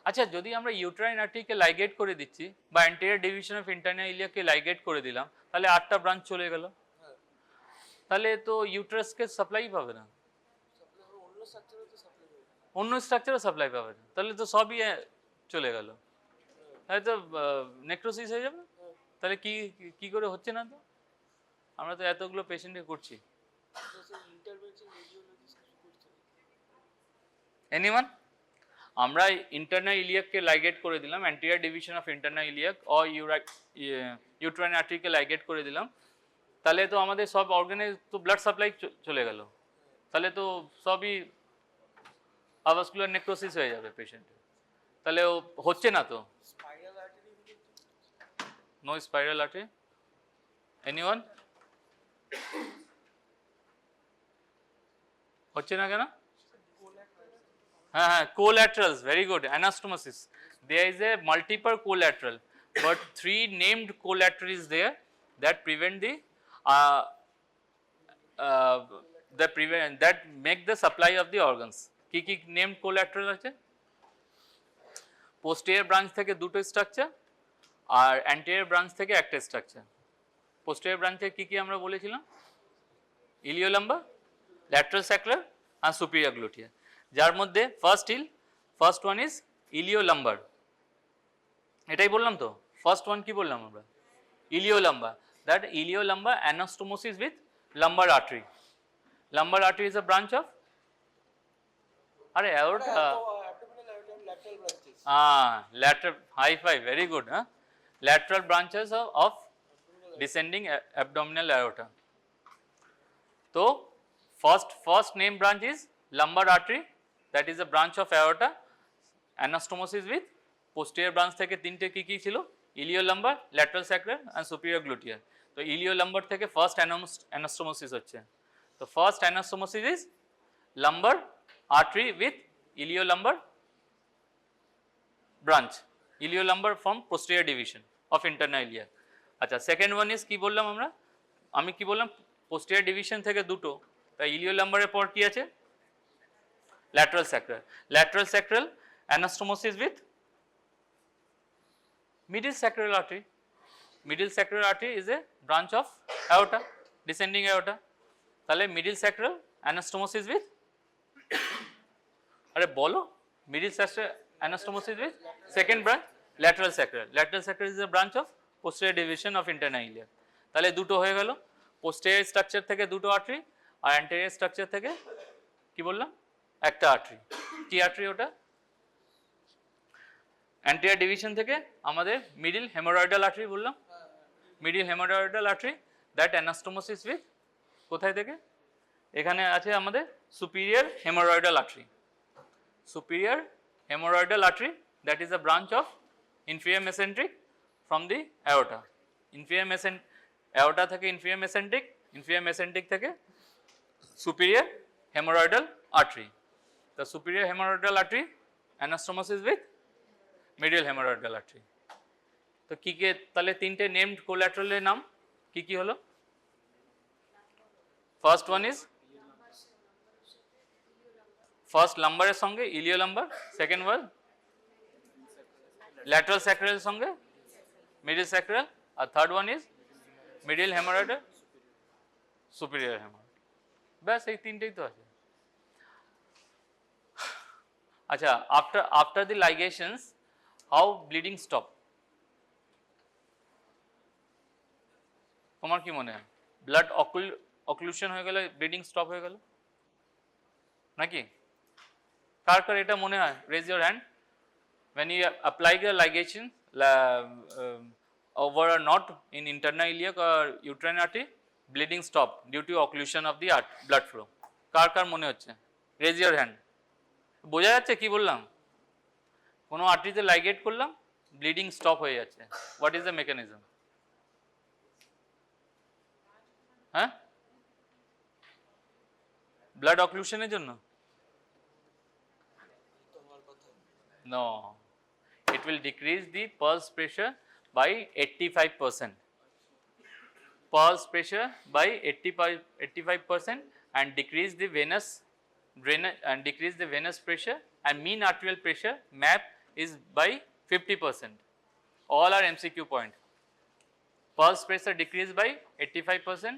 আচ্ছা, যদি আমরা ইউট্রাইন আর্টারিকে লাইগেট করে দিচ্ছি বা অ্যান্টেরিয়র ডিভিশন অফ ইন্টারনাল ইলিয়াকে লাইগেট করে দিলাম, তাহলে 8টা ব্রাঞ্চ চলে গেল, তাহলে তো ইউট্রাসকে সাপ্লাই পাবে না, অন্য স্ট্রাকচারও সাপ্লাই পাবে না, তাহলে তো সবই চলে গেল, তাহলে তো নেক্রোসিস হয়ে যাবে। তাহলে কি করে হচ্ছে না? তো আমরা তো এতগুলো পেশেন্টে করছি। এনিওয়ান? আমরা ইন্টারনাল ইলিয়াককে লাইগেট করে দিলাম, anterior division of internal iliac or uterine আর্টারিকে লাইগেট করে দিলাম, তাহলে তো আমাদের সব অর্গানে তো ব্লাড সাপ্লাই চলে গেল, তাহলে তো সবই আভাসকুলার নেক্রোসিস হয়ে যাবে পেশেন্টের, তাহলে হচ্ছে না তো। No spiral artery. এনিওয়ান? হচ্ছে না কেন? Collaterals, very good. Anastomosis. There is a multiple collateral, but 3 named collateral is there that prevent the that make the supply of the organs. কি named collateral আছে? Posterior branch থেকে দুটো structure আর anterior branch থেকে একটা structure. Posterior branch এ কি আমরা বলেছিলাম? Iliolumbar, lateral sacral and superior gluteal, যার মধ্যে ফার্স্ট ওয়ান ইজ ইলিওলাম্বার। এটাই বললাম তো, ফার্স্ট ওয়ান কি বললাম আমরা? Iliolumbar. That iliolumbar anastomosis with lumbar artery. Lumbar artery is a branch of aorta, lateral, high five, very good, lateral branches of descending abdominal aorta. So first name branch is lumbar artery, that is a branch of aorta, anastomosis with posterior branch থেকে তিনটে কি ছিল? Iliolumbar, lateral sacral and superior gluteal। তো ইলিওলাম্বার থেকে first anastomosis হচ্ছে। তো first anastomosis is lumbar artery with iliolumbar branch, iliolumbar from posterior division of internal ilia। আচ্ছা, second one is কি বললাম আমরা? আমি কি বললাম? posterior division থেকে দুটো, তাই ইলিওলাম্বারের পর কি আছে? lateral sacral, lateral sacral anastomosis with middle sacral artery, middle sacral artery is a branch of aorta, descending aorta, তাহলে middle sacral anastomosis with আরে বলো, middle sacral anastomosis with second branch lateral sacral, lateral sacral is a branch of posterior division of internal ilia। তাহলে দুটো হয়ে গেল, posterior structure থেকে দুটো artery আর anterior structure থেকে কি বললাম? একটা আর্টারি। কি আর্টারি ওটা? অ্যান্টেরিয়র ডিভিশন থেকে আমাদের মিডিল হেমোরয়েডাল আর্টারি বললাম, middle haemorrhoidal artery that anastomosis with কোথায় থেকে, এখানে আছে আমাদের superior haemorrhoidal artery, superior hemorrhoidal artery that is a branch of inferior mesenteric from the aorta, inferior aorta থেকে inferior mesenteric থেকে superior hemorrhoidal artery, the superior hemorrhoidal artery anastomosis with medial hemorrhoidal artery. তো কি কি তাহলে তিনটে named collateral এর নাম কি কি হলো? ফার্স্ট ওয়ান ইজ ফার্স্ট লাম্বারের সঙ্গে iliolumbar, second was lateral স্যাক্রালের সঙ্গে মিডিল স্যাক্রাল, আর third one is middle haemorrhoidal superior haemorrhoid. ব্যাস এই তিনটেই তো আছে। আচ্ছা, after the ligations how bleeding stop? তোমার কি মনে হয় ব্লাড অক্লুশন হয়ে গেলে ব্লিডিং স্টপ হয়ে গেল নাকি? কার কার এটা মনে হয়? Raise your hand. When you apply the ligation over a knot in internal iliac or uterine artery, bleeding stop due to occlusion of the blood flow. কার কার মনে হচ্ছে? Raise your hand. বোঝা যাচ্ছে কি বললাম? কোনো আর্টারিতে লাইগেট করলাম, ব্লিডিং স্টপ হয়ে যাচ্ছে। What is the mechanism? হ্যাঁ, ব্লাড অক্লুশনের জন্য? No, it will decrease the pulse pressure by 85%. Pulse pressure by 85% and decrease the venous drainage and decrease the venous pressure, and mean arterial pressure MAP is by 50%. All are MCQ point. Pulse pressure decreased by 85%,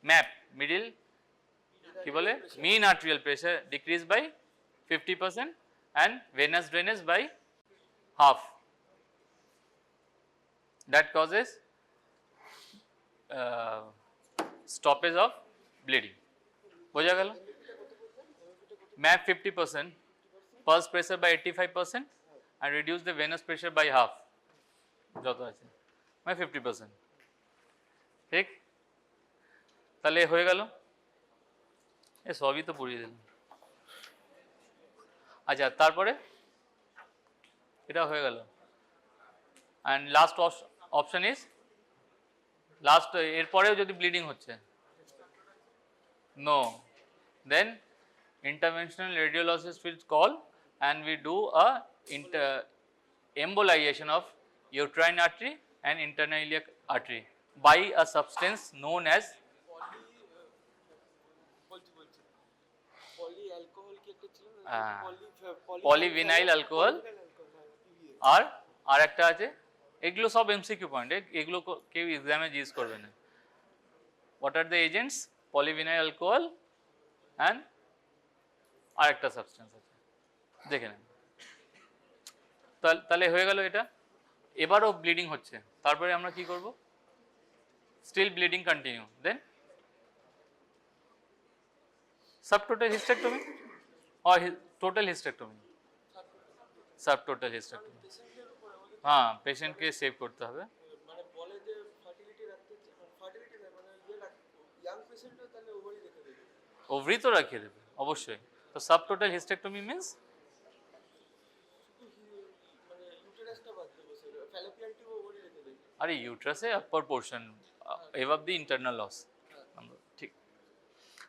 MAP middle কি বলে mean arterial pressure decreased by 50%, and venous drainage by half. That causes stoppage of bleeding. বোঝা গেল? MAP 50%, pulse pressure by 85%, and reduce the venous pressure by half. যত আছে MAP 50%। ঠিক, তাহলে হয়ে গেল। এ সবই তো পড়িয়ে দিলাম। আচ্ছা, তারপরে এটা হয়ে গেল, and last option is last, এরপরেও যদি ব্লিডিং হচ্ছে, no, then interventional radiologist will call and we do a embolization of uterine artery and internal iliac artery by a substance known as polyvinyl alcohol. আর একটা আছে, এগুলো সব MCQ point, এগুলো কেউ এক্সামে জিজ্ঞেস করবে না। What are the agents? Polyvinyl alcohol and আরেকটা সাবস্টেন্স আছে, দেখে নেন। তাহলে হয়ে গেল এটা। এবারও ব্লিডিং হচ্ছে, তারপরে আমরা কি করব? Still bleeding continue, then subtotal hysterectomy or total hysterectomy, subtotal hysterectomy। হ্যাঁ, পেশেন্টকে সেভ করতে হবে। মানে বলে যে ফার্টিলিটি রাখতে, ফার্টিলিটি না মানে ইয়াং পেশেন্টও তাহলে ওভারি রেখে দেবে, ওভারি তো রাখিয়ে দেবে অবশ্যই। তো সাবটোটাল হিস্টেক্টমি মিন্স মানে ইউটেরাসটা বাদ দেবে, ফ্যালোপিয়ান টিউব ওভারি রেখে দেবে। আরে ইউট্রাসে আপার পোর্শন এবাভ দি ইন্টারনাল লস। ঠিক,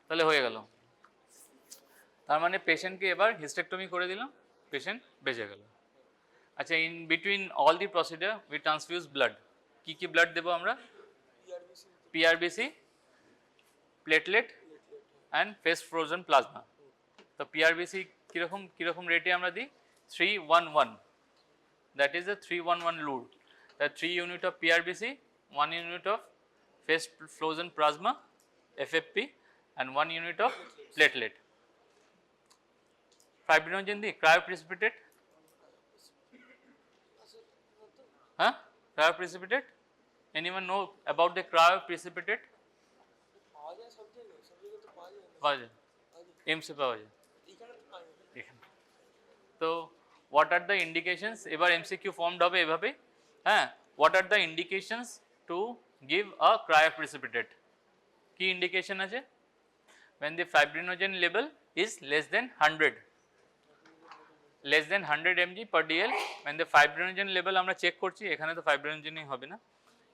তাহলে হয়ে গেল। তার মানে পেশেন্টকে এবার হিস্টেক্টমি করে দিলাম, পেশেন্ট বেঁচে গেল। আচ্ছা, in between all the procedure we transfuse blood. কি কি ব্লাড দেবো আমরা? PRBC, platelet and fresh frozen plasma. তো পিআরবিসি কীরকম রেটে আমরা দিই? 311, that is a 311 rule. The 3 unit of PRBC, 1 unit of fresh frozen plasma FFP, and 1 unit of platelet. Fibrinogen দি cryoprecipitate, huh? Cryoprecipitate, anyone know about the cryoprecipitate? পাওয়া যায় সব জায়গায় তো পাওয়া যায়, এমসে পাওয়া যায়। এখানে তো পাই না। তো what are the indications, এবার MCQ formed হবে এভাবে, হ্যাঁ, what are the indications to give a cryoprecipitate, কি indication আছে, when the fibrinogen level is less than 100 mg per dl, when the fibrinogen level আমরা চেক করছি, এখানে তো fibrinogenই হবে না,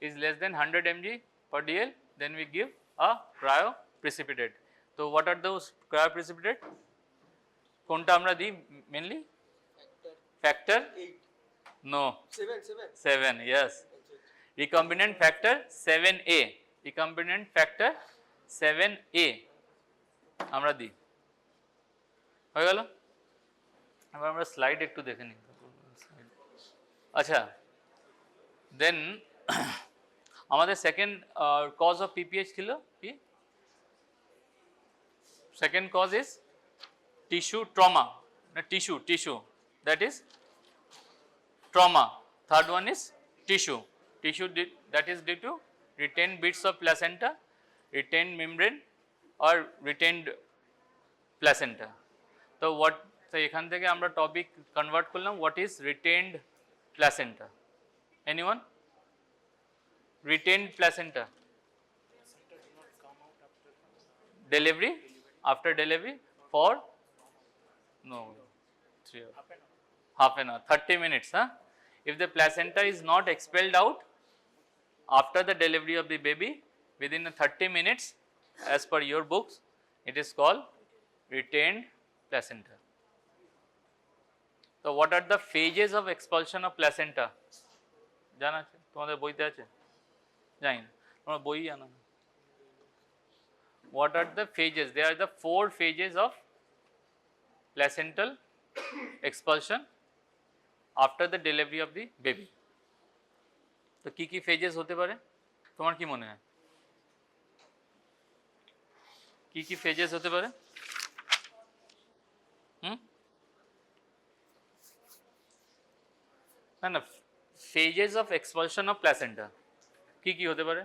is less than 100 mg per dl, then we give a cryoprecipitate. So what are those cryoprecipitate, কোনটা আমরা দিই mainly, factor 8 no 7 7, yes, recombinant factor 7a, recombinant factor 7a আমরা দিই, হয়ে গেল। এবার আমরা স্লাইড একটু দেখে নিই। আচ্ছা, দেন আমাদের সেকেন্ড কজ অফ পিপিএইচ ছিল কি, second cause is tissue trauma, tissue that is trauma. Third one is tissue that is due to retained bits of placenta, retained membrane or retained placenta. So what, so এখান থেকে আমরা topic convert করলাম, what is retained placenta, anyone, retained placenta, delivery, after delivery for no 3 hours, half an hour, 30 minutes, huh? If the placenta is not expelled out after the delivery of the baby within 30 minutes as per your books, it is called retained placenta. So what are the phases of expulsion of placenta, জানা আছে তোমাদের বইতে আছে, জানি না তোমরা বই জানো, what are the phases, there are the 4 phases of placental expulsion after the delivery of the baby. তো কি কি ফেজেস হতে পারে তোমার কি মনে হয়, কি কি ফেজেস হতে পারে, না না phases of expulsion of placenta কি কি হতে পারে,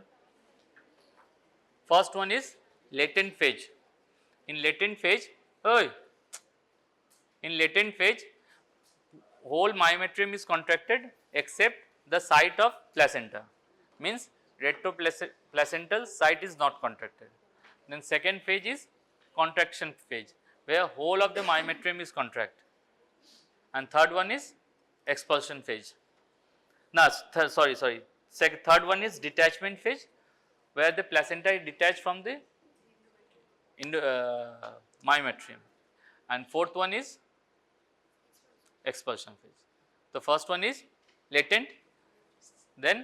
first one is latent phase. In latent phase, in latent phase, whole myometrium is contracted except the site of placenta, means retroplacental site is not contracted. Then second phase is contraction phase, where whole of the myometrium is contract, and third one is expulsion phase. No, third one is detachment phase, where the placenta is detached from the myometrium, and fourth one is expulsion phase. The first one is latent, then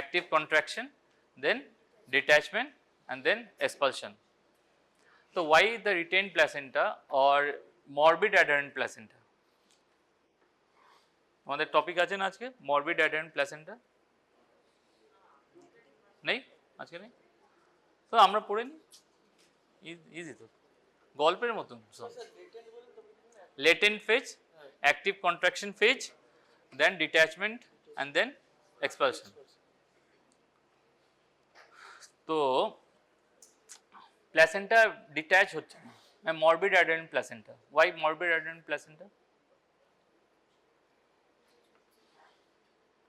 active contraction, then detachment, and then expulsion. So why the retained placenta or morbid adherent placenta? আমাদের topic আছে না আজকে morbid adherent placenta, নেই আজকে, নেই তো আমরা পড়ে নিই, ইজি তো গল্পের মতন। latent phase, active contraction phase, then detachment, and then expulsion. তো প্ল্যাসেন্টা ডিট্যাচ হচ্ছে না, morbid adherent placenta. Why morbid adherent placenta?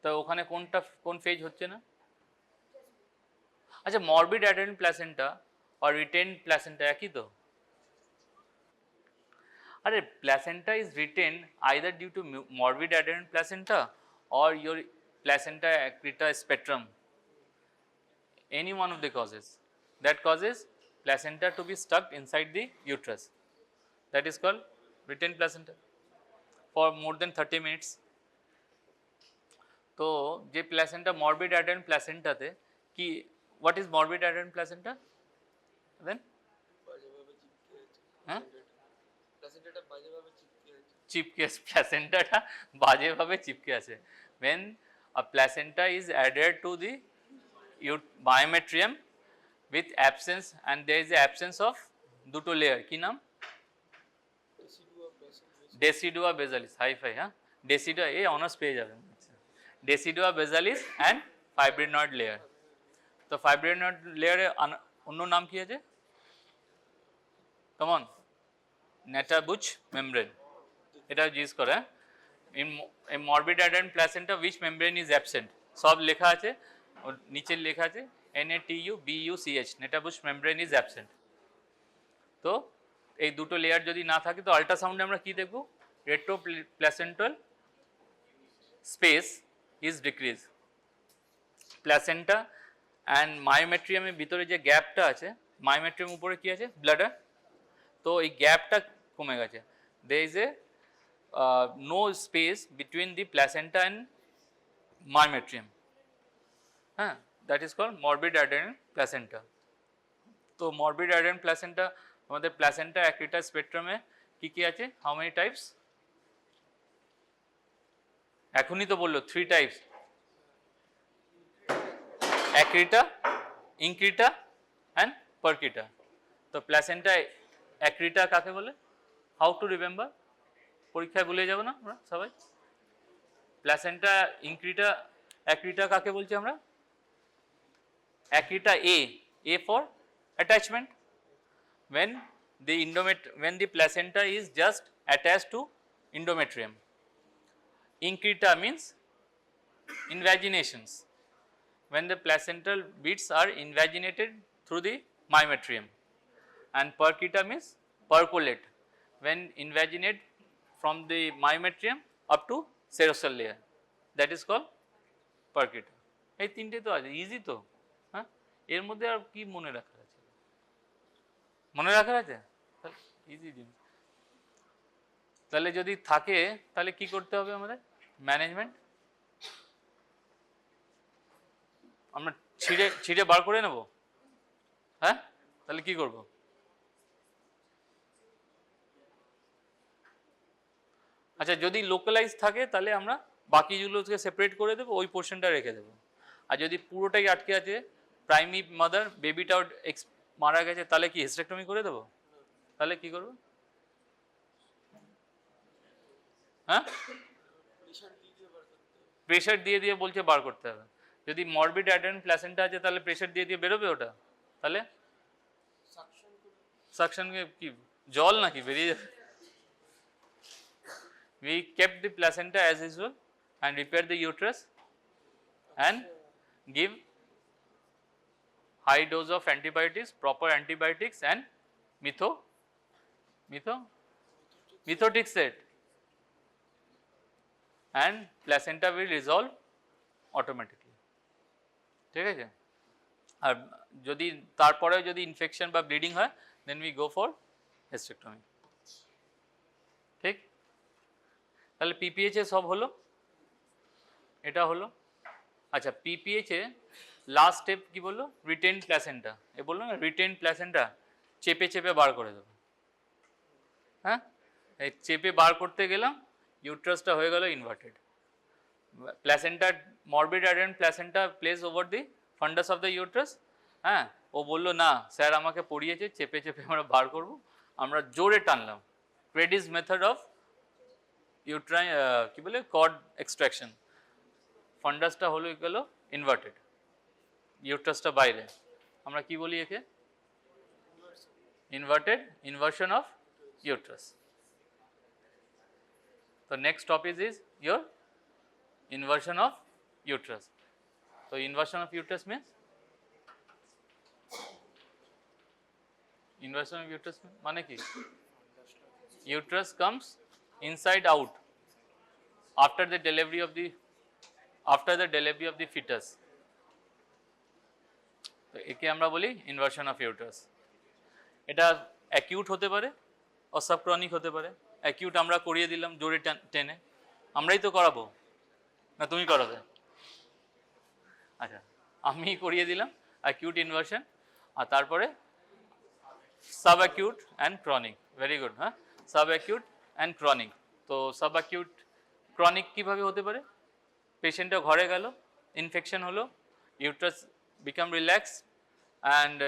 তো ওখানে কোন ফেজ হচ্ছে না, আচ্ছা morbid adherent placenta or retained placenta একই তো, আরে placenta is retained either due to morbid adherent placenta or your placenta accreta spectrum, any one of the causes that causes placenta to be stuck inside the uterus, that is called retained placenta for more than 30 minutes. তো যে placenta morbid adherent প্ল্যাসেন্টাতে কি, what is morbid adherent placenta then, হ্যাঁ চিপকে আছে, প্ল্যাসেন্টাটা বাজেভাবে চিপকে আছে, when a placenta is added to the myometrium with absence, and there is the absence of দুটো layer, কি নাম, decidua basalis, হাই হ্যাঁ decidua, এই অনার্স পেয়ে যাবেন, decidua basalis and fibrinoid layer. তো fibrinoid layer অন্য নাম কি আছে, কেমন, নেটাবুচ মেমব্রেন, এটা ইউজ করে, in morbid adherent placenta which membrane is absent সব লেখা আছে ওর নিচে লেখা আছে NATUBUCH নেটাবুশ membrane is absent তো এই দুটো লেয়ার যদি না থাকে তো আল্ট্রাসাউন্ডে আমরা কি দেখব retroplacental space is decreased placenta and মায়োমেট্রিয়ামের ভিতরে যে গ্যাপটা আছে মায়োমেট্রিয়াম উপরে কি আছে ব্লাডার তো এই গ্যাপটা কমে গেছে there is a no space between the placenta and myometrium হ্যাঁ that is called morbid adherent placenta তো morbid adherent placenta আমাদের প্লাসেন্টা অ্যাক্রিটা স্পেকট্রামে কি আছে হাউ মেনি টাইপস এখনই তো বললো 3 টাইপস অ্যাক্রিটা ইনক্রিটা অ্যান্ড পারকিটা তো প্লাসেন্টা অ্যাক্রিটা কাকে বলে হাউ টু রিমেম্বার পরীক্ষায় ভুলে যাব না আমরা সবাই প্লাসেন্টা ইনক্রিটা অ্যাক্রিটা কাকে বলছি আমরা accreta A for attachment when the placenta is just attached to endometrium increta means invaginations when the placental bits are invaginated through the myometrium and percita means percolate when invaginate from the myometrium up to serosal layer that is called percita এই তিনটে তো আছে easy তো হ্যাঁ এর মধ্যে আর কি মনে রাখার আছে ইজি জিনিস তাহলে যদি থাকে তাহলে কি করতে হবে আমাদের ম্যানেজমেন্ট আমরা ছিঁড়ে বার করে নেব হ্যাঁ তাহলে কি করব আচ্ছা যদি লোকালাইজ থাকে তাহলে আমরা বাকিগুলোকে সেপারেট করে দেবো ওই পোর্শনটা রেখে দেবো আর যদি পুরোটাই আটকে আছে প্রাইমারি মাদার বেবিটাও মারা গেছে তাহলে কি হিস্টেক্টমি করে দেবো তাহলে কি করবো হ্যাঁ প্রেশার দিয়ে বলছে বার করতে হবে যদি মরবিড অ্যাডারেন্ট প্লাসেন্টা আছে তাহলে প্রেশার দিয়ে বেরোবে ওটা তাহলে সাকশন কি জল নাকি বেরিয়ে যাবে we kept the placenta as usual and repaired the uterus and give high dose of antibiotics, proper antibiotics and methotic set and placenta will resolve automatically ঠিক আছে আর যদি তারপরে যদি ইনফেকশন বা ব্লিডিং হয় then we go for hysterectomy ঠিক তাহলে PPH এ সব হলো এটা হলো আচ্ছা পিপিএইচ এ লাস্ট স্টেপ কি বললো রিটেন প্লাসেন্টা এ বললো না রিটেন প্লাসেন্টা চেপে বার করে দেবো হ্যাঁ এই চেপে বার করতে গেলাম ইউট্রাসটা হয়ে গেল inverted placenta morbid adherent placenta place over the fundus of the uterus হ্যাঁ ও বললো না স্যার আমাকে পড়িয়েছে চেপে আমরা বার করব আমরা জোরে টানলাম ক্রেডিস মেথড অফ ইউট্রাইন কি বলে কর্ড এক্সট্রাকশন ফান্ডাসটা হলো গেল ইনভার্টেড ইউট্রাসটা বাইরে আমরা কি বলি একে inverted inversion of uterus. The next topic is your inversion of uterus. So inversion of uterus means মানে কি uterus comes inside out after the delivery of the fetus. তো একে আমরা বলি ইনভার্সন অফ ইউটারাস এটা অ্যাকিউট হতে পারে ও সাবক্রনিক হতে পারে অ্যাকিউট আমরা করিয়ে দিলাম জোরে টেনে আমরাই তো করাবো না তুমি করাবে আচ্ছা আমি করিয়ে দিলাম অ্যাকিউট ইনভার্সন আর তারপরে sub acute and chronic very good হ্যাঁ সাব অ্যাকিউট অ্যান্ড ক্রনিক তো সাব অ্যাকিউট ক্রনিক কীভাবে হতে পারে পেশেন্টটা ঘরে গেল ইনফেকশন হলো uterus become relaxed and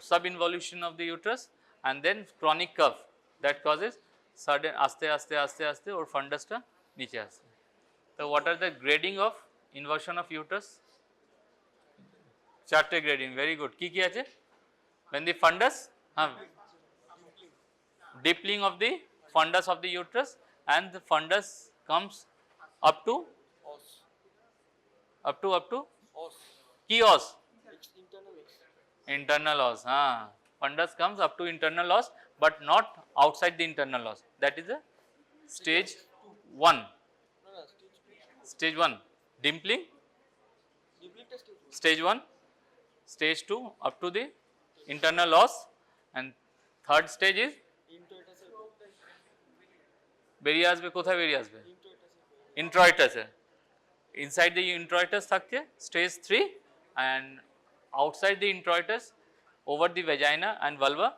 subinvolution of the uterus and then chronic cough that causes sudden aste or fundus ta niche asে so what are the grading of inversion of uterus charte grading very good ki ache when the fundus deepling of the fundus of the uterus and the fundus comes up to os os কি os? internal os Internal os. Fundus comes up to internal os but not outside the internal os. That is a stage 1. no stage 2 Stage 1 dimpling, deeply tested stage 1, stage 2 up to the internal os, and third stage is বেরিয়ে আসবে, কোথায় বেরিয়ে আসবে? ইন্ট্রয়েটাসে। Inside the ইন্ট্রয়েটাস থাকছে stage 3 and outside the introitus over the vagina and vulva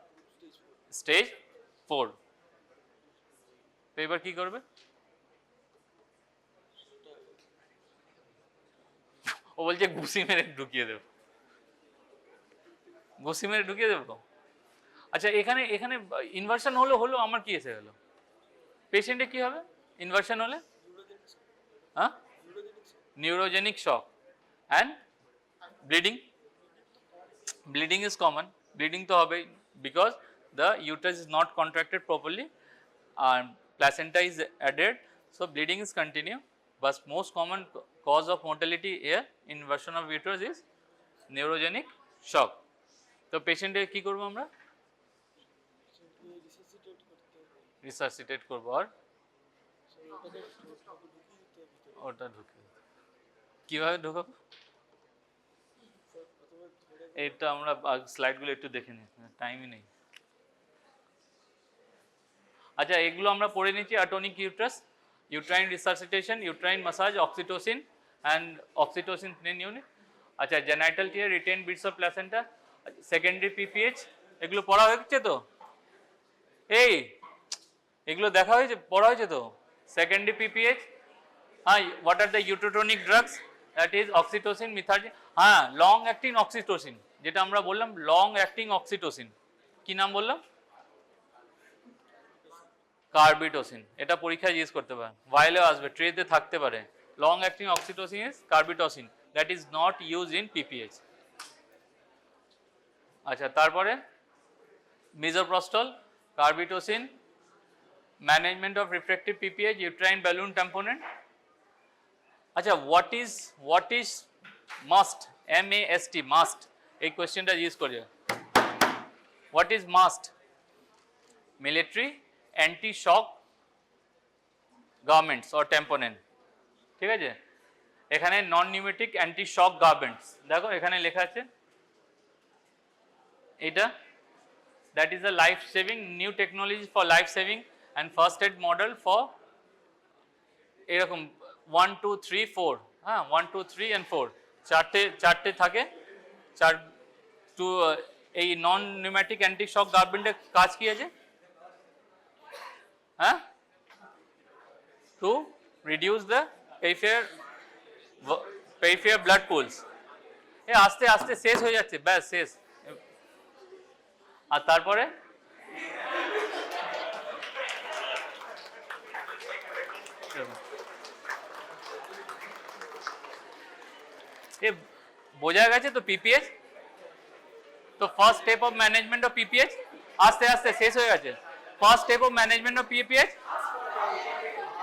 stage 4. তো এবার কি করবে? ও বলছে ঘুষি মেরে ঢুকিয়ে দেব, ঘুষি মেরে ঢুকিয়ে দেবো। আচ্ছা এখানে ইনভার্সন হলো আমার কি এসে গেল? পেশেন্টে কি হবে ইনভার্সন হলে? হ্যাঁ, neurogenic shock and bleeding is common. Bleeding তো হবেই because the uterus is not contracted properly and placenta is added, so bleeding is continue, but most common cause of mortality here inversion of uterus is neurogenic shock. তো পেশেন্টে কি করব আমরা? Resuscitate করবো আর ওটা ঢুকে কিভাবে ঢুকাবো এটা আমরা স্লাইডগুলো একটু দেখে নিই, টাইমই নেই। আচ্ছা এগুলো আমরা পড়ে নিচ্ছি, atonic uterus, uterine resuscitation, uterine massage, oxytocin and oxytocin plain unit. আচ্ছা genital tear, retained bits of placenta, secondary PPH, এগুলো পড়া হচ্ছে তো? এই এগুলো দেখা হয়েছে, পড়া হয়েছে তো? সেকেন্ডারি পিপিএইচ, হ্যাঁ, what are the uterotonic drugs? That is oxytocin, methergine, হ্যাঁ লং অ্যাক্টিং অক্সিটোসিন, যেটা আমরা বললাম লং অ্যাক্টিং অক্সিটোসিন, কি নাম বললাম? কার্বিটোসিন। এটা পরীক্ষায় ইউজ করতে পারে, ভাইলেও আসবে, ট্রেতে থাকতে পারে। Long acting oxytocin is carbetocin, that is not use in PPH. আচ্ছা তারপরে misoprostol, carbetocin, management of refractive PPH, uterine balloon tamponade. আচ্ছা what is MAST, MAST, MAST, এই কোয়েশ্চেনটা ইউজ করে। What is MAST? Military anti-shock garments or tamponade, ঠিক আছে? এখানে নন-নিউমেটিক অ্যান্টি-শক garments, দেখো এখানে লেখা আছে এটা, that is a life saving new technology for life saving and first aid model for এরকম 1 2 3 4, হ্যাঁ 1 2 3 and 4 চারটে থাকে। এই নন নিউম্যাটিক অ্যান্টি শক গার্মেন্টের কাজ কি আছে? হ্যাঁ, to reduce the peripheral blood pools. আস্তে আস্তে শেষ হয়ে যাচ্ছে, ব্যাস শেষ। আর তারপরে বোঝা গেছে তো পিপিএইচ? তো first step of management of PPH, আস্তে আস্তে শেষ হয়ে গেছে। First step of management of PPH,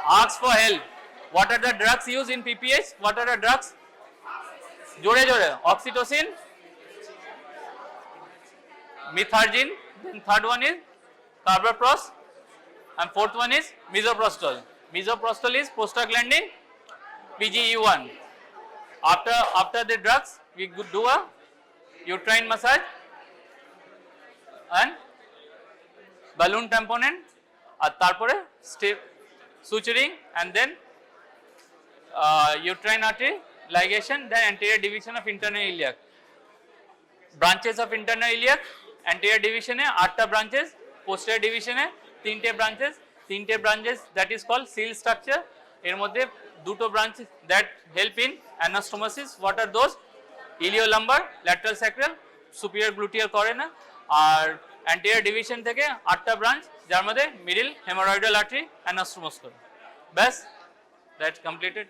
ask for help. What are the drugs used in PPH? What are the drugs? জোরে জোরে, oxytocin, methylergometrine, then third one is Carboprost, and fourth one is Misoprostol. Misoprostol is prostaglandin PGE1. After the drugs, we do a uterine massage and balloon tamponade, আর তারপরে step suturing and then uterine artery ligation, then anterior division of internal iliac. Branches of internal iliac, anterior division A 8টা branches, posterior division এ 3টে branches, that is called seal structure. এর মধ্যে দুটো branch that help in anastomosis. What are those? Iliolumbar, lateral sacral, superior gluteal করে না। আর anterior division থেকে 8টা branch, যার মধ্যে middle hemorrhoidal artery anastomose করে। ব্যাস, that's completed.